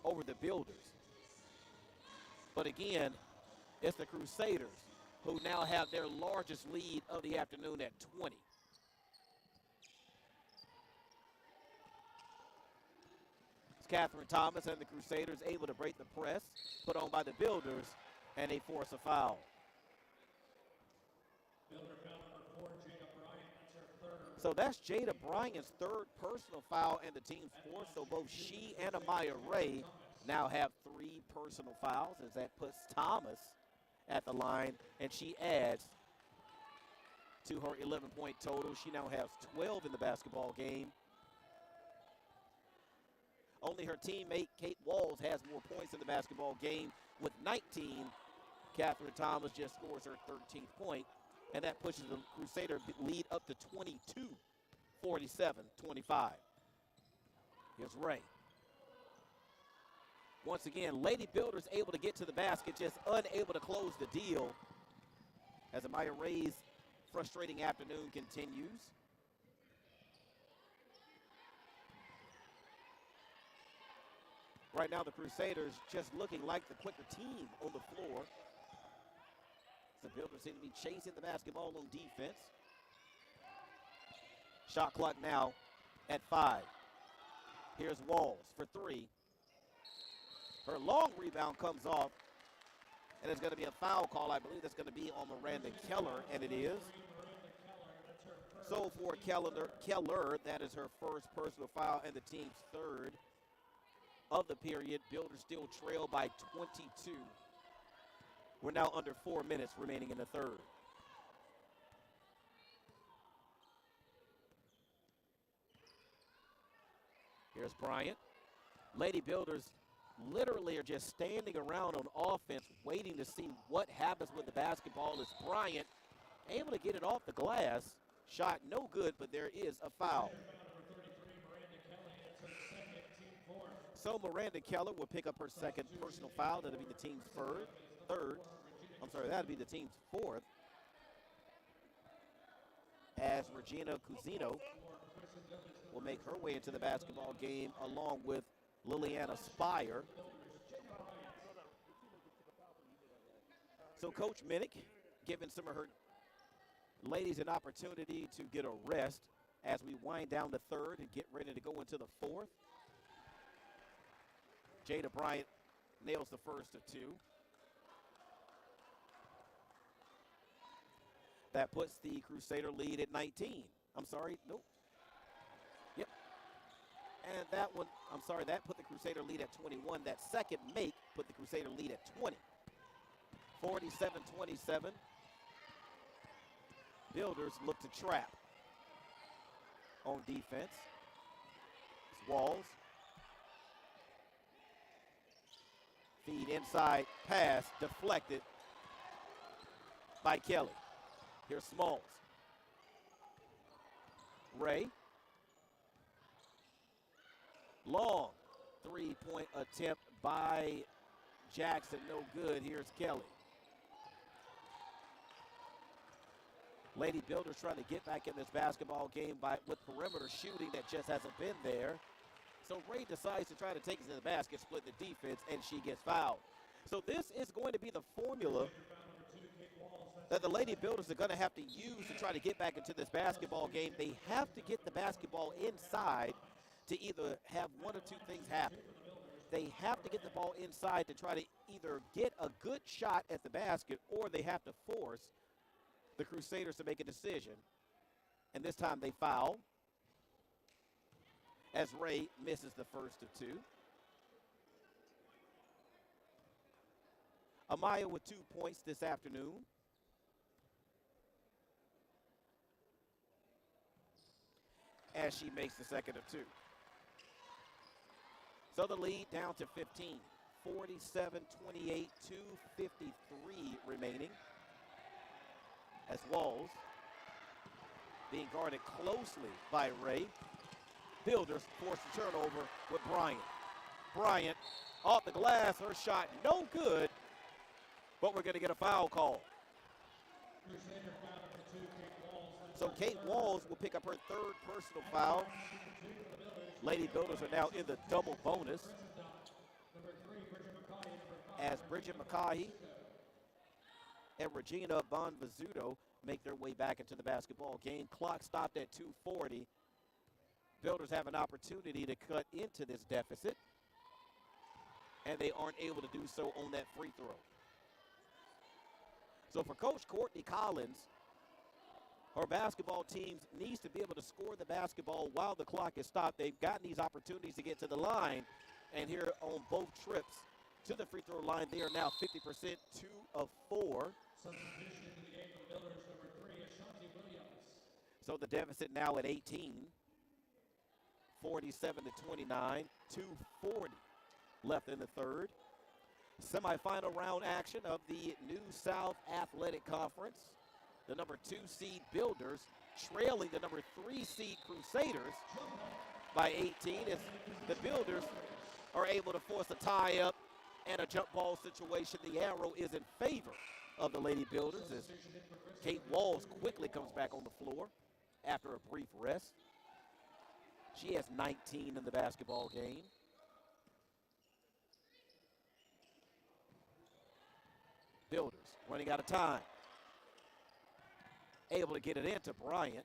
over the Builders. But again, it's the Crusaders who now have their largest lead of the afternoon at 20. It's Catherine Thomas and the Crusaders able to break the press, put on by the Builders, and they force a foul. So that's Jada Bryant's third personal foul and the team's fourth. So both she and Amaya Ray now have 3 personal fouls as that puts Thomas at the line, and she adds to her 11-point total. She now has 12 in the basketball game. Only her teammate, Kate Walls, has more points in the basketball game with 19. Catherine Thomas just scores her 13th point, and that pushes the Crusader lead up to 22, 47-25. Here's Ray. Once again, Lady Builders able to get to the basket, just unable to close the deal as Amaya Ray's frustrating afternoon continues. Right now, the Crusaders just looking like the quicker team on the floor. The Builders seem to be chasing the basketball on defense. Shot clock now at 5. Here's Walls for 3. Her long rebound comes off, and it's going to be a foul call. I believe that's going to be on Miranda Keller, and it is. So for Keller, that is her first personal foul and the team's third of the period. Builders still trail by 22. We're now under 4 minutes remaining in the third. Here's Bryant. Lady Builders literally are just standing around on offense waiting to see what happens with the basketball as Bryant able to get it off the glass. Shot no good, but there is a foul. So Miranda Keller will pick up her second personal foul. That'll be the team's that'll be the team's fourth. as Regina Cusino will make her way into the basketball game along with Liliana Spire. So Coach Minnick giving some of her ladies an opportunity to get a rest as we wind down the third and get ready to go into the fourth. Jada Bryant nails the first of two. That puts the Crusader lead at 19. I'm sorry, nope. Yep. And that one, I'm sorry, that put the Crusader lead at 21. That second make put the Crusader lead at 20. 47-27. Builders look to trap on defense. It's Walls. Feed inside, pass deflected by Kelly. Here's Smalls. Ray. Long three-point attempt by Jackson, no good. Here's Kelly. Lady Builders trying to get back in this basketball game with perimeter shooting that just hasn't been there. So Ray decides to try to take it to the basket, split the defense, and she gets fouled. So this is going to be the formula that the Lady Builders are going to have to use to try to get back into this basketball game. They have to get the basketball inside to either have one or two things happen. They have to get the ball inside to try to either get a good shot at the basket, or they have to force the Crusaders to make a decision. And this time they foul as Ray misses the first of two. Amaya with 2 points this afternoon. As she makes the second of two. So the lead down to 15. 47-28, 2:53 remaining. As Walls being guarded closely by Ray. Builders force the turnover with Bryant. Bryant off the glass, her shot no good, but we're going to get a foul call. So Kate Walls will pick up her third personal foul. Lady Builders are now in the double bonus as Bridget McCaughey and Regina Bonvizzuto make their way back into the basketball game. Clock stopped at 2:40. Builders have an opportunity to cut into this deficit, and they aren't able to do so on that free throw. So for Coach Courtney Collins, her basketball team needs to be able to score the basketball while the clock is stopped. They've gotten these opportunities to get to the line, and here on both trips to the free throw line, they are now 50%, 2 of 4. So the deficit now at 18, 47-29, 2:40 left in the third. Semifinal round action of the New South Athletic Conference. The number 2 seed Builders trailing the number 3 seed Crusaders by 18 as the Builders are able to force a tie-up and a jump ball situation. The arrow is in favor of the Lady Builders as Kate Walls quickly comes back on the floor after a brief rest. She has 19 in the basketball game. Builders running out of time. Able to get it into Bryant.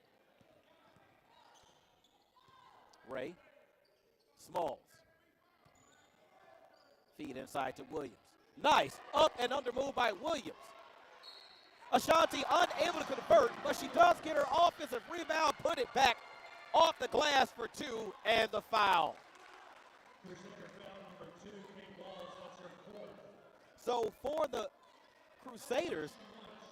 Ray. Smalls. Feed inside to Williams. Nice up and under move by Williams. Ashanti unable to convert, but she does get her offensive rebound, put it back off the glass for 2, and the foul. So for the Crusaders,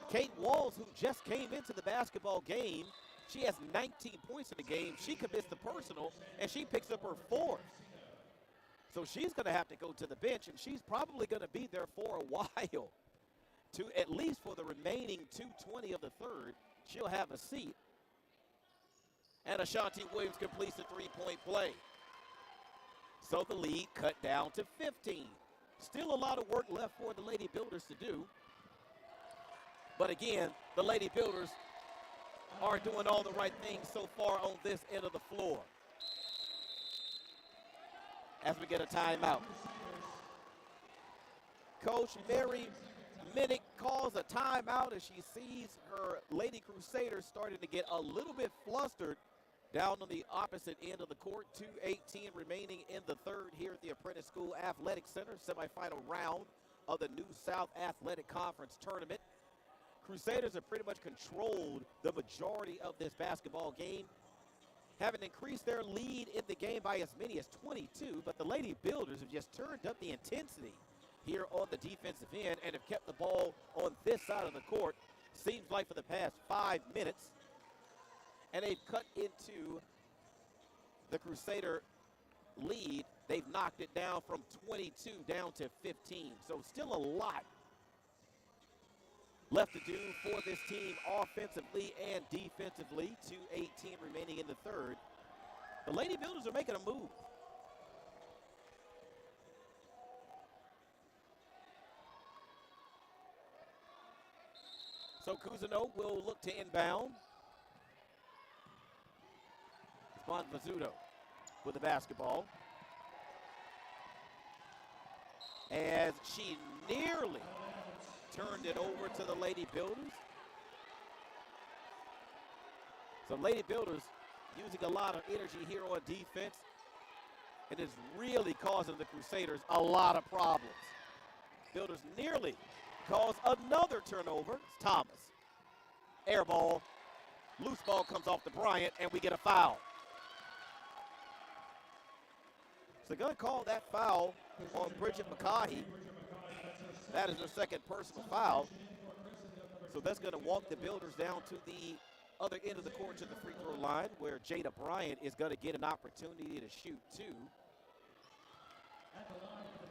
Kate Walls, who just came into the basketball game, she has 19 points in the game. She commits the personal, and she picks up her 4th. So she's going to have to go to the bench, and she's probably going to be there for a while. To at least for the remaining 2:20 of the third, she'll have a seat. And Ashanti Williams completes the 3-point play. So the lead cut down to 15. Still a lot of work left for the Lady Builders to do. But again, the Lady Builders are doing all the right things so far on this end of the floor. As we get a timeout. Coach Mary Minnick calls a timeout as she sees her Lady Crusaders starting to get a little bit flustered down on the opposite end of the court. 2:18 remaining in the third here at the Apprentice School Athletic Center, semifinal round of the New South Athletic Conference tournament. Crusaders have pretty much controlled the majority of this basketball game, having increased their lead in the game by as many as 22, but the Lady Builders have just turned up the intensity here on the defensive end and have kept the ball on this side of the court, seems like for the past 5 minutes. And they've cut into the Crusader lead. They've knocked it down from 22 down to 15. So still a lot left to do for this team offensively and defensively. 2:18 remaining in the third. The Lady Builders are making a move. So Cousineau will look to inbound. Bonvizzuto with the basketball. As she nearly turned it over to the Lady Builders. So Lady Builders using a lot of energy here on defense, and is really causing the Crusaders a lot of problems. Builders nearly cause another turnover. It's Thomas. Air ball. Loose ball comes off to Bryant, and we get a foul. So they're going to call that foul on Bridget McCaughey. That is her second personal foul. So that's going to walk the Builders down to the other end of the court to the free throw line, where Jada Bryant is going to get an opportunity to shoot two.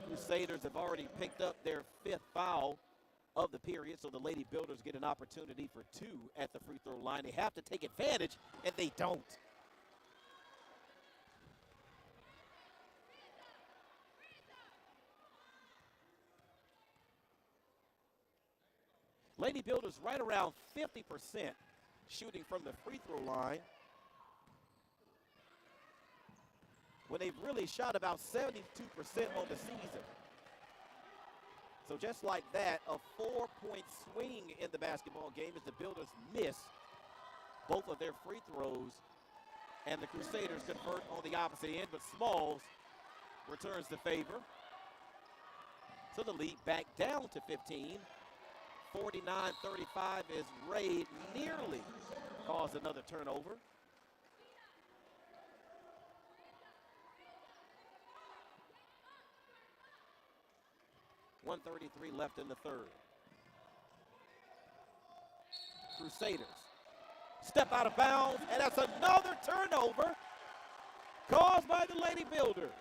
Crusaders have already picked up their fifth foul of the period, so the Lady Builders get an opportunity for two at the free throw line. They have to take advantage, and they don't. Lady Builders right around 50% shooting from the free throw line, when they've really shot about 72% on the season. So just like that, a 4-point swing in the basketball game as the Builders miss both of their free throws, and the Crusaders convert on the opposite end, but Smalls returns the favor. So the lead back down to 15. 49-35 as Ray nearly caused another turnover. .133 left in the third. Crusaders step out of bounds, and that's another turnover caused by the Lady Builders.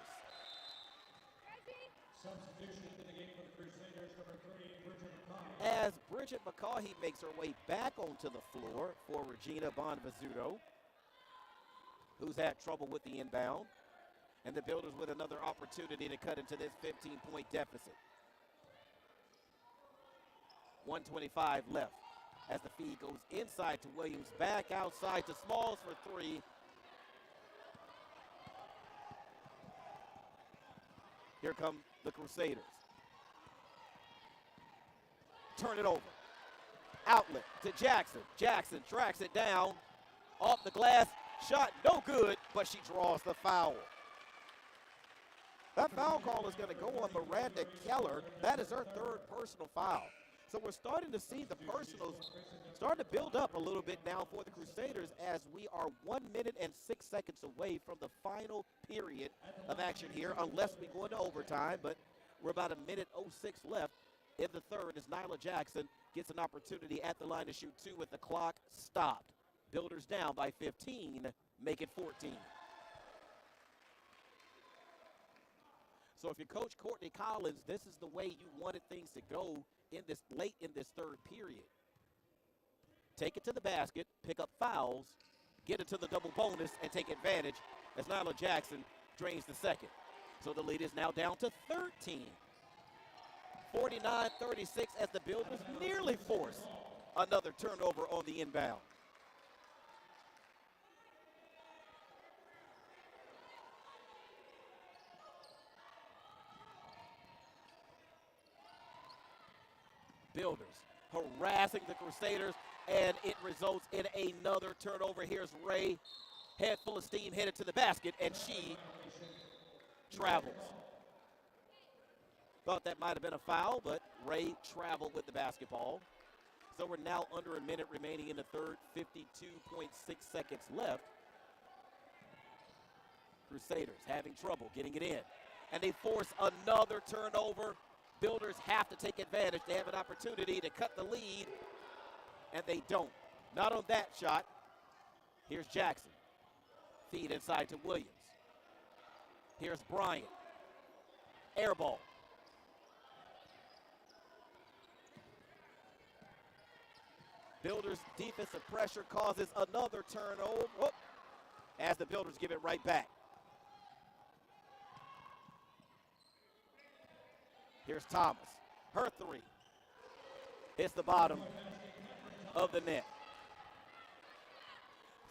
Substitution in the game for the Crusaders, number 3, Bridget McCaughey. As Bridget McCaughey makes her way back onto the floor for Regina Bonvizzuto, who's had trouble with the inbound, and the Builders with another opportunity to cut into this 15-point deficit. 1:25 left as the feed goes inside to Williams, back outside to Smalls for three. Here come the Crusaders. Turn it over. Outlet to Jackson. Jackson tracks it down. Off the glass. Shot no good, but she draws the foul. That foul call is going to go on Miranda Keller. That is her third personal foul. So we're starting to see the personals starting to build up a little bit now for the Crusaders, as we are 1 minute and 6 seconds away from the final period of action here, unless we go into overtime. But we're about 1:06 left in the third as Nyla Jackson gets an opportunity at the line to shoot two with the clock stopped. Builders down by 15, make it 14. So if you're Coach Courtney Collins, this is the way you wanted things to go in this late in this third period. Take it to the basket, pick up fouls, get it to the double bonus, and take advantage as Nyla Jackson drains the second. So the lead is now down to 13. 49-36 as the Builders nearly force another turnover on the inbound. Builders harassing the Crusaders, and it results in another turnover. Here's Ray, head full of steam, headed to the basket, and she travels. Thought that might have been a foul, but Ray traveled with the basketball. So we're now under a minute remaining in the third, 52.6 seconds left. Crusaders having trouble getting it in, and they force another turnover. Builders have to take advantage. They have an opportunity to cut the lead, and they don't. Not on that shot. Here's Jackson. Feed inside to Williams. Here's Bryant. Air ball. Builders' defensive pressure causes another turnover as the Builders give it right back. Here's Thomas. Her three. Hits the bottom of the net.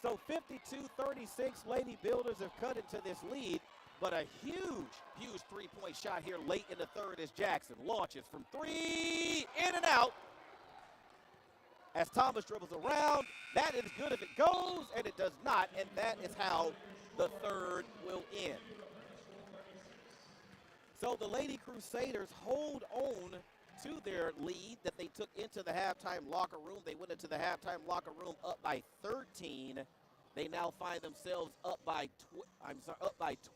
So 52-36, Lady Builders have cut into this lead, but a huge three-point shot here late in the third as Jackson launches from three, in and out. As Thomas dribbles around, that is good if it goes, and it does not, and that is how the third will end. So the Lady Crusaders hold on to their lead that they took into the halftime locker room. They went into the halftime locker room up by 13. They now find themselves up by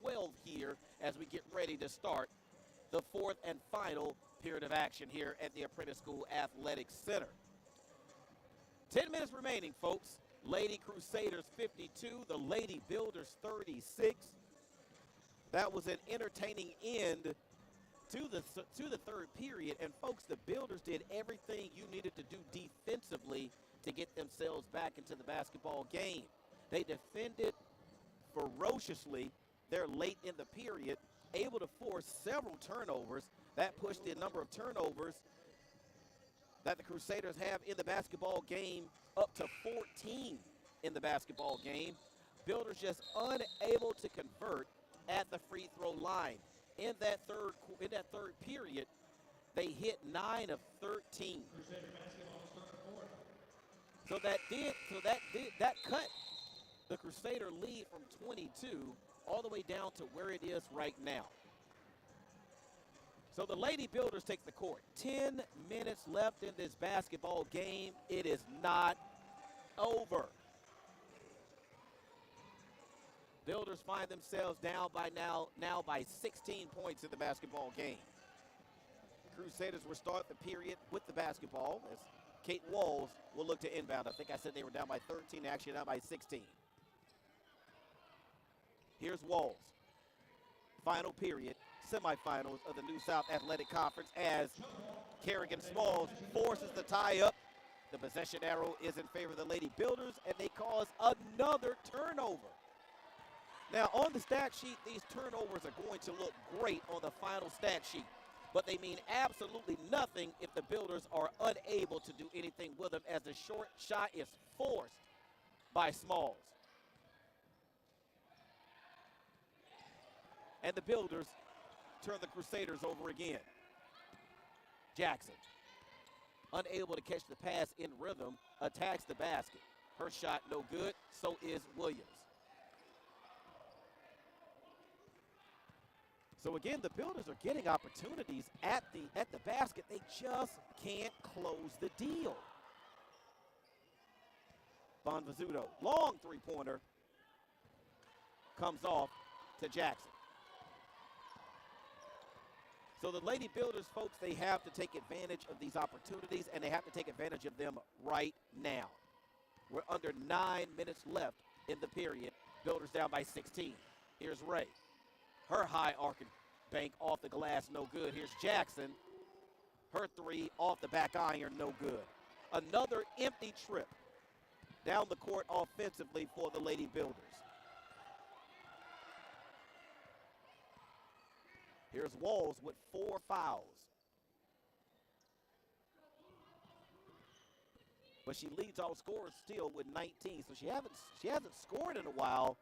12 here as we get ready to start the fourth and final period of action here at the Apprentice School Athletic Center. 10 minutes remaining, folks. Lady Crusaders 52, the Lady Builders 36. That was an entertaining end to the third period. And, folks, the Builders did everything you needed to do defensively to get themselves back into the basketball game. They defended ferociously there late in the period, able to force several turnovers. That pushed the number of turnovers that the Crusaders have in the basketball game up to 14 in the basketball game. Builders just unable to convert at the free throw line. In that third period, they hit 9 of 13. So that cut the Crusader lead from 22 all the way down to where it is right now. So the Lady Builders take the court. 10 minutes left in this basketball game. It is not over. Builders find themselves down by now by 16 points in the basketball game. Crusaders will start the period with the basketball as Kate Walls will look to inbound. I think I said they were down by 13, actually down by 16. Here's Walls. Final period, semifinals of the New South Athletic Conference as Kerrigan Smalls forces the tie-up. The possession arrow is in favor of the Lady Builders, and they cause another turnover. Now, on the stat sheet, these turnovers are going to look great on the final stat sheet, but they mean absolutely nothing if the Builders are unable to do anything with them as the short shot is forced by Smalls. And the Builders turn the Crusaders over again. Jackson, unable to catch the pass in rhythm, attacks the basket. Her shot no good, so is Williams. So again, the Builders are getting opportunities at the basket. They just can't close the deal. Bonvizzuto, long three-pointer, comes off to Jackson. So the Lady Builders, folks, they have to take advantage of these opportunities, and they have to take advantage of them right now. We're under 9 minutes left in the period. Builders down by 16. Here's Ray. Her high arcing bank off the glass, no good. Here's Jackson. Her three off the back iron, no good. Another empty trip down the court offensively for the Lady Builders. Here's Walls with 4 fouls. But she leads all scorers still with 19, so she hasn't scored in a while,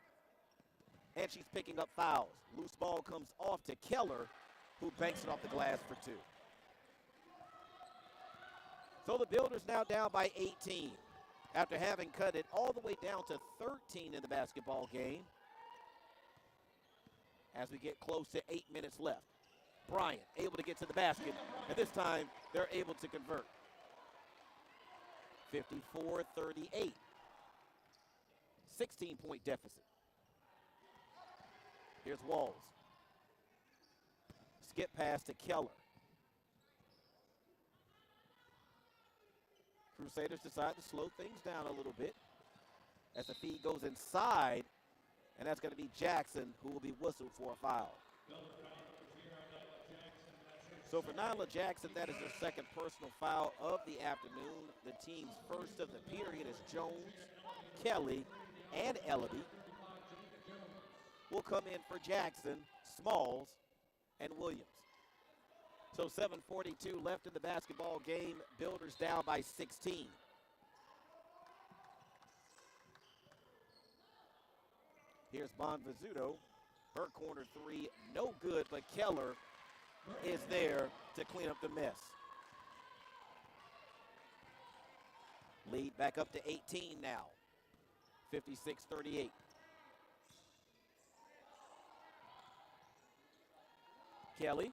and she's picking up fouls. Loose ball comes off to Keller, who banks it off the glass for 2. So the Builders now down by 18 after having cut it all the way down to 13 in the basketball game as we get close to 8 minutes left. Bryant able to get to the basket, and this time they're able to convert. 54-38. 16-point deficit. Here's Walls. Skip pass to Keller. Crusaders decide to slow things down a little bit as the feed goes inside, and that's going to be Jackson who will be whistled for a foul. So for Nyla Jackson, that is their second personal foul of the afternoon. The team's first of the period is Jones, Kelly, and Ellaby. Will come in for Jackson, Smalls, and Williams. So 7:42 left in the basketball game. Builders down by 16. Here's Bonvizzuto. Her corner three, no good, but Keller is there to clean up the mess. Lead back up to 18 now. 56-38. Kelly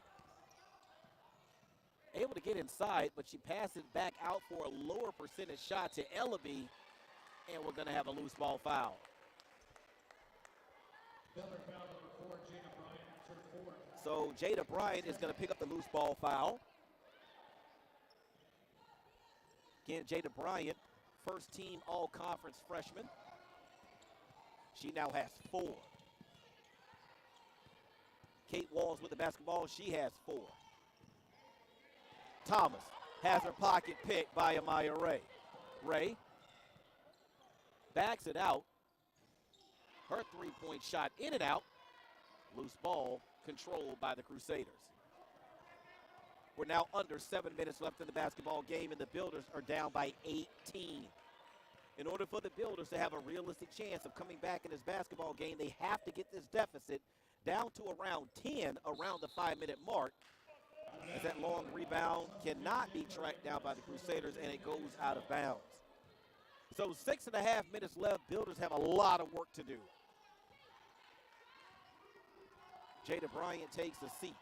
able to get inside, but she passes back out for a lower percentage shot to Ellaby, and we're going to have a loose ball foul. So Jada Bryant is going to pick up the loose ball foul. Again, Jada Bryant, first team all-conference freshman. She now has 4. Kate Walls with the basketball, she has 4. Thomas has her pocket picked by Amaya Ray. Ray backs it out. Her three-point shot in and out. Loose ball controlled by the Crusaders. We're now under 7 minutes left in the basketball game, and the Builders are down by 18. In order for the Builders to have a realistic chance of coming back in this basketball game, they have to get this deficit down to around 10 around the 5-minute mark, as that long rebound cannot be tracked down by the Crusaders, and it goes out of bounds. So 6.5 minutes left. Builders have a lot of work to do. Jada Bryant takes a seat.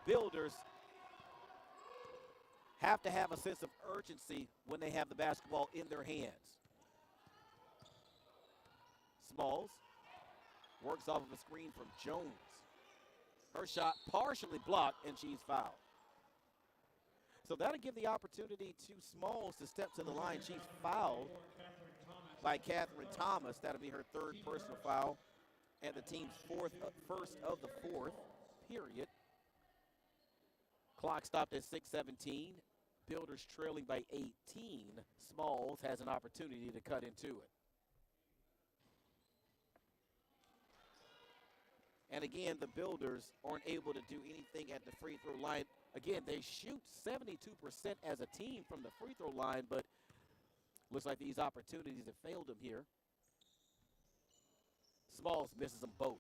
Builders have to have a sense of urgency when they have the basketball in their hands. Smalls works off of a screen from Jones. Her shot partially blocked, and she's fouled. So that'll give the opportunity to Smalls to step to the line. She's fouled by Catherine Thomas. That'll be her third personal foul, and the team's first of the fourth period. Clock stopped at 6:17. Builders trailing by 18. Smalls has an opportunity to cut into it. And again, the Builders aren't able to do anything at the free throw line. Again, they shoot 72% as a team from the free throw line, but looks like these opportunities have failed them here. Smalls misses them both.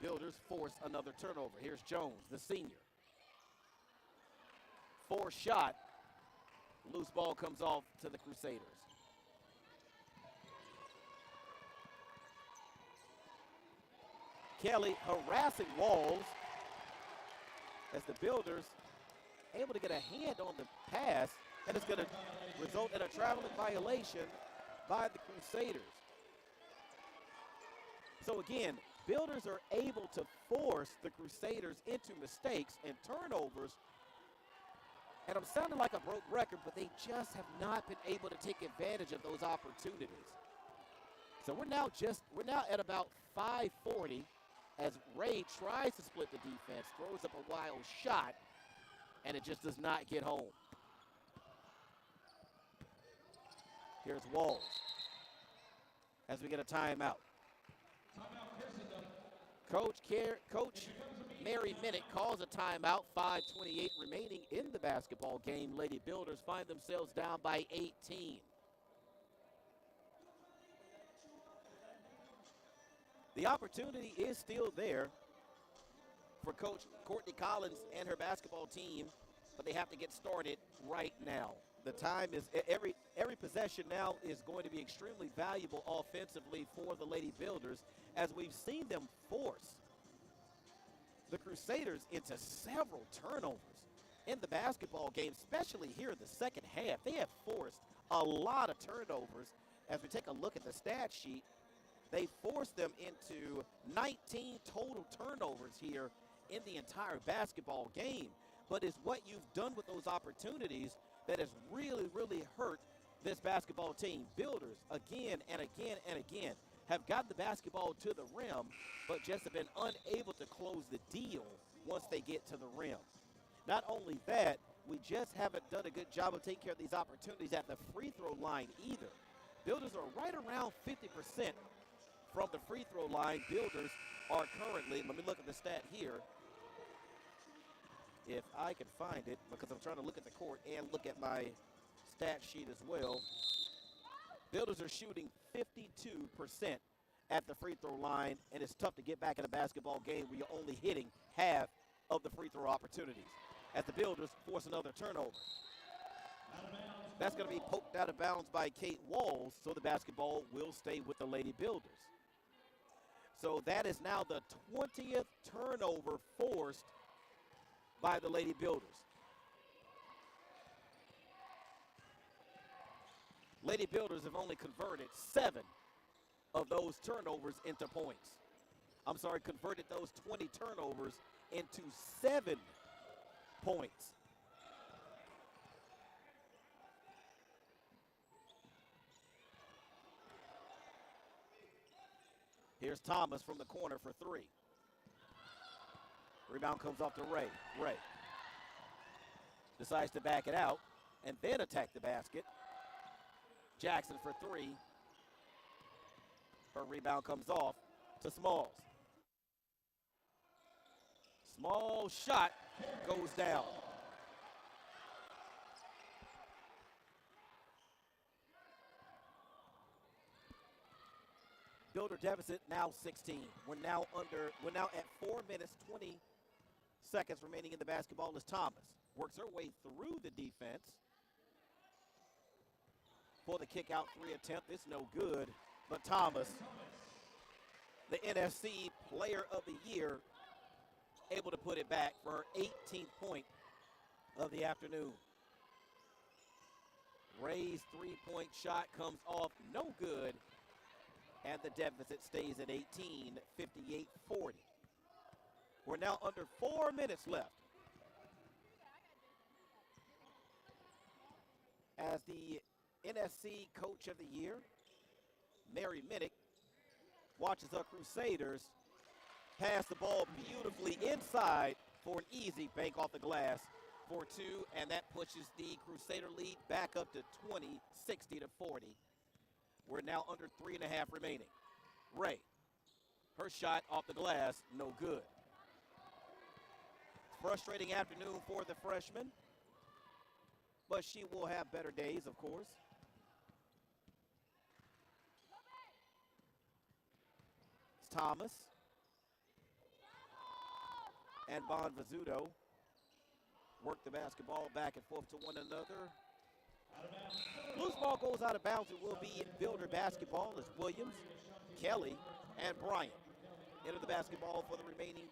Builders force another turnover. Here's Jones, the senior. 4 shot. Loose ball comes off to the Crusaders. Kelly harassing Walls as the Builders able to get a hand on the pass, and it's going to result in a traveling violation by the Crusaders. So again, Builders are able to force the Crusaders into mistakes and turnovers, and I'm sounding like a broke record, but they just have not been able to take advantage of those opportunities. So we're now at about 5:40 as Ray tries to split the defense, throws up a wild shot, and it just does not get home. Here's Walls as we get a timeout. Coach Mary Minnick calls a timeout. 5:28 remaining in the basketball game. Lady Builders find themselves down by 18. The opportunity is still there for Coach Courtney Collins and her basketball team, but they have to get started right now. The time is, every possession now is going to be extremely valuable offensively for the Lady Builders, as we've seen them force the Crusaders into several turnovers in the basketball game, especially here in the second half. They have forced a lot of turnovers. As we take a look at the stat sheet, they forced them into 19 total turnovers here in the entire basketball game. But it's what you've done with those opportunities that has really, really hurt this basketball team. Builders, again and again and again, have got the basketball to the rim, but just have been unable to close the deal once they get to the rim. Not only that, we just haven't done a good job of taking care of these opportunities at the free throw line either. Builders are right around 50% from the free throw line. Builders are currently, let me look at the stat here, if I can find it, because I'm trying to look at the court and look at my stat sheet as well. Builders are shooting 52% at the free throw line, and it's tough to get back in a basketball game where you're only hitting half of the free throw opportunities. As the Builders force another turnover. That's going to be poked out of bounds by Kate Walls, so the basketball will stay with the Lady Builders. So that is now the 20th turnover forced by the Lady Builders. Lady Builders have only converted 7 of those turnovers into points. I'm sorry, converted those 20 turnovers into 7 points. Here's Thomas from the corner for 3. Rebound comes off to Ray. Ray decides to back it out and then attack the basket. Jackson for 3. Her rebound comes off to Smalls. Small shot goes down. Builder deficit now 16. We're now at 4 minutes, 20 seconds remaining in the basketball as Thomas works her way through the defense for the kick out 3 attempt. It's no good, but Thomas, the NSC Player of the Year, able to put it back for her 18th point of the afternoon. Ray's 3-point shot comes off, no good, and the deficit stays at 18, 58-40. We're now under 4 minutes left. As the NSC Coach of the Year, Mary Minnick, watches the Crusaders pass the ball beautifully inside for an easy bank off the glass for 2, and that pushes the Crusader lead back up to 20, 60-40. We're now under 3.5 remaining. Ray, her shot off the glass, no good. Frustrating afternoon for the freshman, but she will have better days, of course. It's Thomas and Bonvizzuto work the basketball back and forth to one another. Loose ball goes out of bounds. It will be Builder basketball as Williams, Kelly, and Bryant enter the basketball for the remaining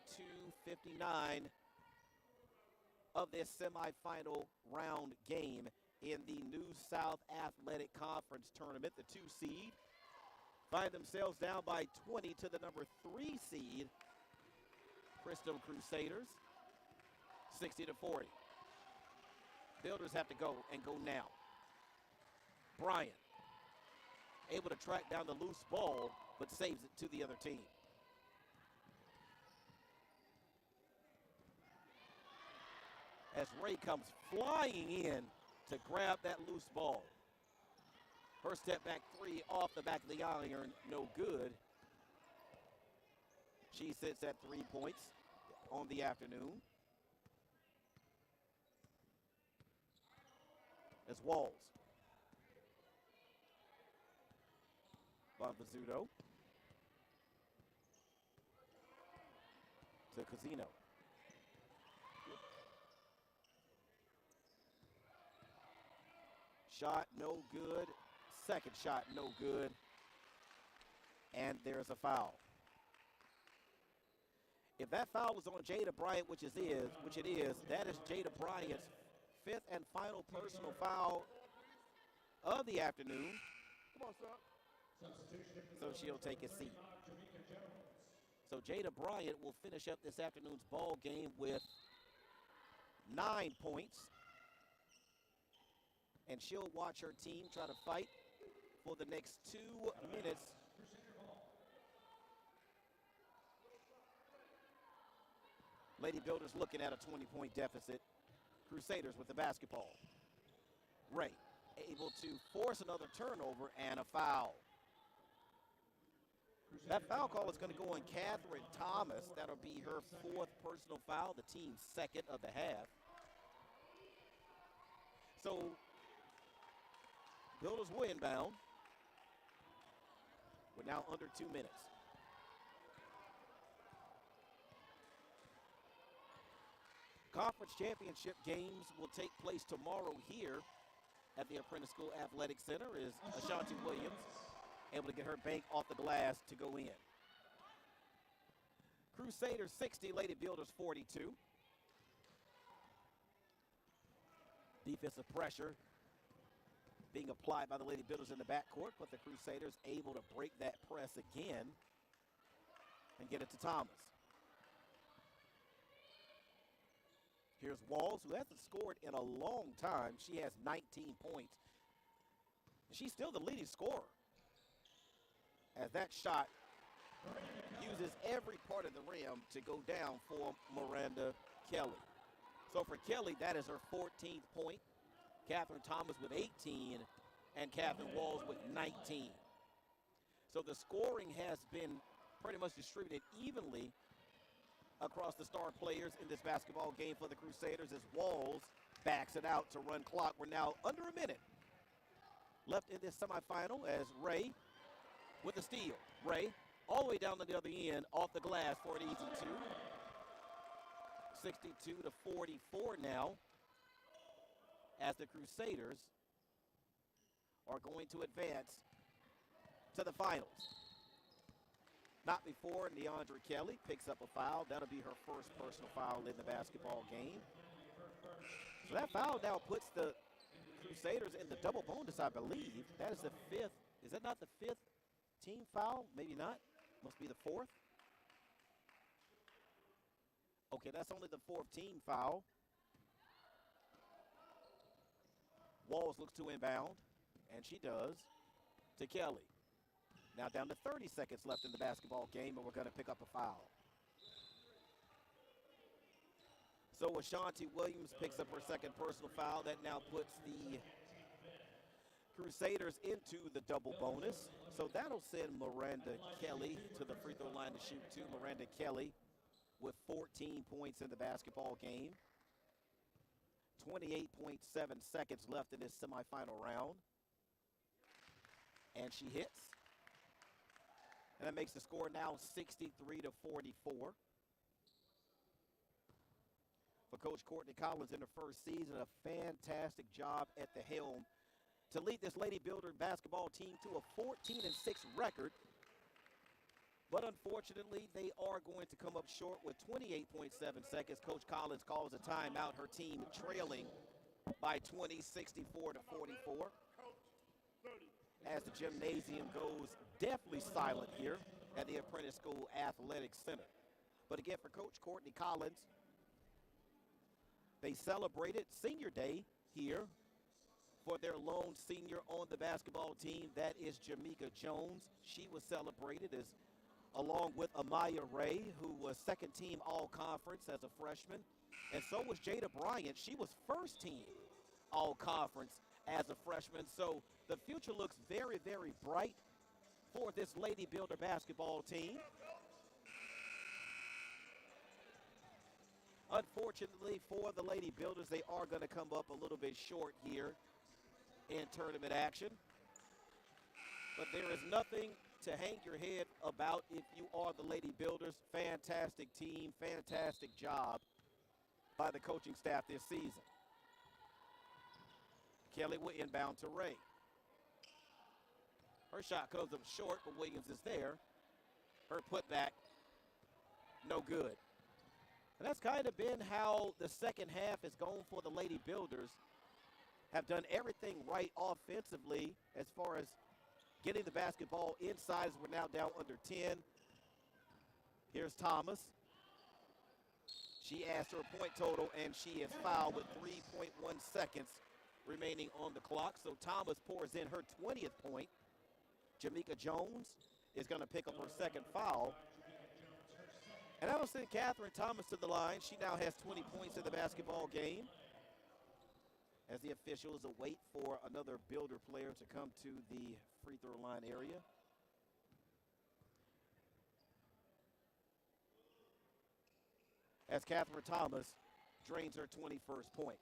2:59 of this semifinal round game in the New South Athletic Conference tournament. The 2 seed find themselves down by 20 to the number 3 seed, Christendom Crusaders, 60-40. Builders have to go and go now. Bryant able to track down the loose ball, but saves it to the other team. As Ray comes flying in to grab that loose ball. Her step back 3 off the back of the iron, no good. She sits at 3 points on the afternoon. As Walls. Bonvizzuto to Casino. shot, no good. Second shot, no good. And there's a foul. If that foul was on Jada Bryant, which it is, that is Jada Bryant's fifth and final personal foul of the afternoon. Come on, son. So she'll take a seat. So Jada Bryant will finish up this afternoon's ball game with 9 points. And she'll watch her team try to fight for the next 2 minutes. Lady Builders looking at a 20-point deficit. Crusaders with the basketball. Ray able to force another turnover and a foul. That foul call is going to go on Catherine Thomas. That'll be her 4th personal foul, the team's 2nd of the half. So Builders will inbound. We're now under 2 minutes. Conference championship games will take place tomorrow here at the Apprentice School Athletic Center. Is Ashanti Williams able to get her bank off the glass to go in. Crusaders 60, Lady Builders 42. Defensive pressure being applied by the Lady Builders in the backcourt, but the Crusaders able to break that press again and get it to Thomas. Here's Walls, who hasn't scored in a long time. She has 19 points. She's still the leading scorer, as that shot uses every part of the rim to go down for Miranda Kelly. So for Kelly, that is her 14th point. Catherine Thomas with 18, and Catherine Walls with 19. So the scoring has been pretty much distributed evenly across the star players in this basketball game for the Crusaders, as Walls backs it out to run clock. We're now under a minute left in this semifinal, as Ray with the steal. Ray all the way down to the other end, off the glass for an easy 2. 62-44 now, as the Crusaders are going to advance to the finals. Not before Neandra Kelly picks up a foul. That'll be her first personal foul in the basketball game. So that foul now puts the Crusaders in the double bonus, I believe. That is the 5th. Is that not the 5th team foul? Maybe not. Must be the 4th. Okay, that's only the 4th team foul. Walls looks to inbound, and she does, to Kelly. Now down to 30 seconds left in the basketball game, and we're going to pick up a foul. So Ashanti Williams picks up her 2nd personal foul. That now puts the Crusaders into the double bonus. So that'll send Miranda Kelly to the free throw line to shoot 2. Miranda Kelly with 14 points in the basketball game. 28.7 seconds left in this semifinal round. And she hits. And that makes the score now 63-44. For Coach Courtney Collins in her first season, a fantastic job at the helm to lead this Lady Builder basketball team to a 14-6 record. But unfortunately, they are going to come up short with 28.7 seconds. Coach Collins calls a timeout. Her team trailing by 20, 64-44. As the gymnasium goes definitely silent here at the Apprentice School Athletic Center. But again, for Coach Courtney Collins, they celebrated Senior Day here for their lone senior on the basketball team. That is Jamaica Jones. She was celebrated along with Amaya Ray, who was 2nd team all-conference as a freshman. And so was Jada Bryant. She was 1st team all-conference as a freshman. So the future looks very, very bright for this Lady Builder basketball team. Unfortunately for the Lady Builders, they are going to come up a little bit short here in tournament action. But there is nothing to hang your head about if you are the Lady Builders. Fantastic team, fantastic job by the coaching staff this season. Kelly will inbound to Ray. Her shot comes up short, but Williams is there. Her putback, no good. And that's kind of been how the second half has gone for the Lady Builders. Have done everything right offensively as far as getting the basketball inside as we're now down under 10. Here's Thomas. She asked her point total, and she is fouled with 3.1 seconds remaining on the clock. So Thomas pours in her 20th point. Jamaica Jones is going to pick up her second foul. And I will send Catherine Thomas to the line. She now has 20 points in the basketball game as the officials await for another Builder player to come to the free throw line area. As Catherine Thomas drains her 21st point.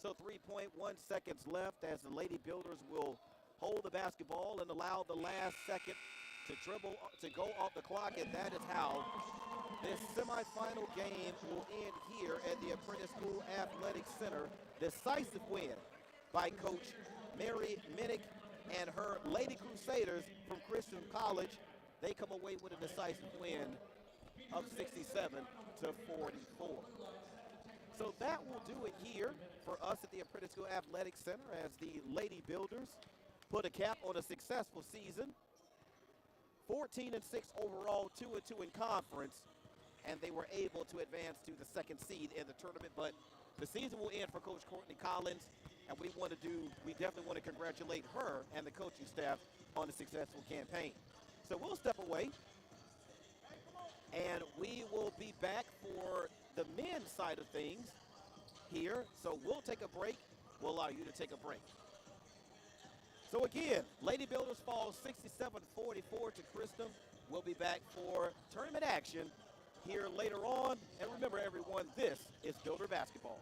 So 3.1 seconds left as the Lady Builders will hold the basketball and allow the last second to dribble, to go off the clock, and that is how this semifinal game will end here at the Apprentice School Athletic Center. Decisive win by Coach Mary Minnick and her Lady Crusaders from Christian College. They come away with a decisive win of 67-44. So that will do it here for us at the Apprentice School Athletic Center as the Lady Builders put a cap on a successful season. 14-6 overall, 2-2 in conference, and they were able to advance to the second seed in the tournament. But the season will end for Coach Courtney Collins, and we definitely want to congratulate her and the coaching staff on a successful campaign. So we'll step away, and we will be back for the men's side of things here. So we'll take a break. We'll allow you to take a break. So again, Lady Builders fall 67-44 to Christendom. We'll be back for tournament action here later on. And remember, everyone, this is Builder Basketball.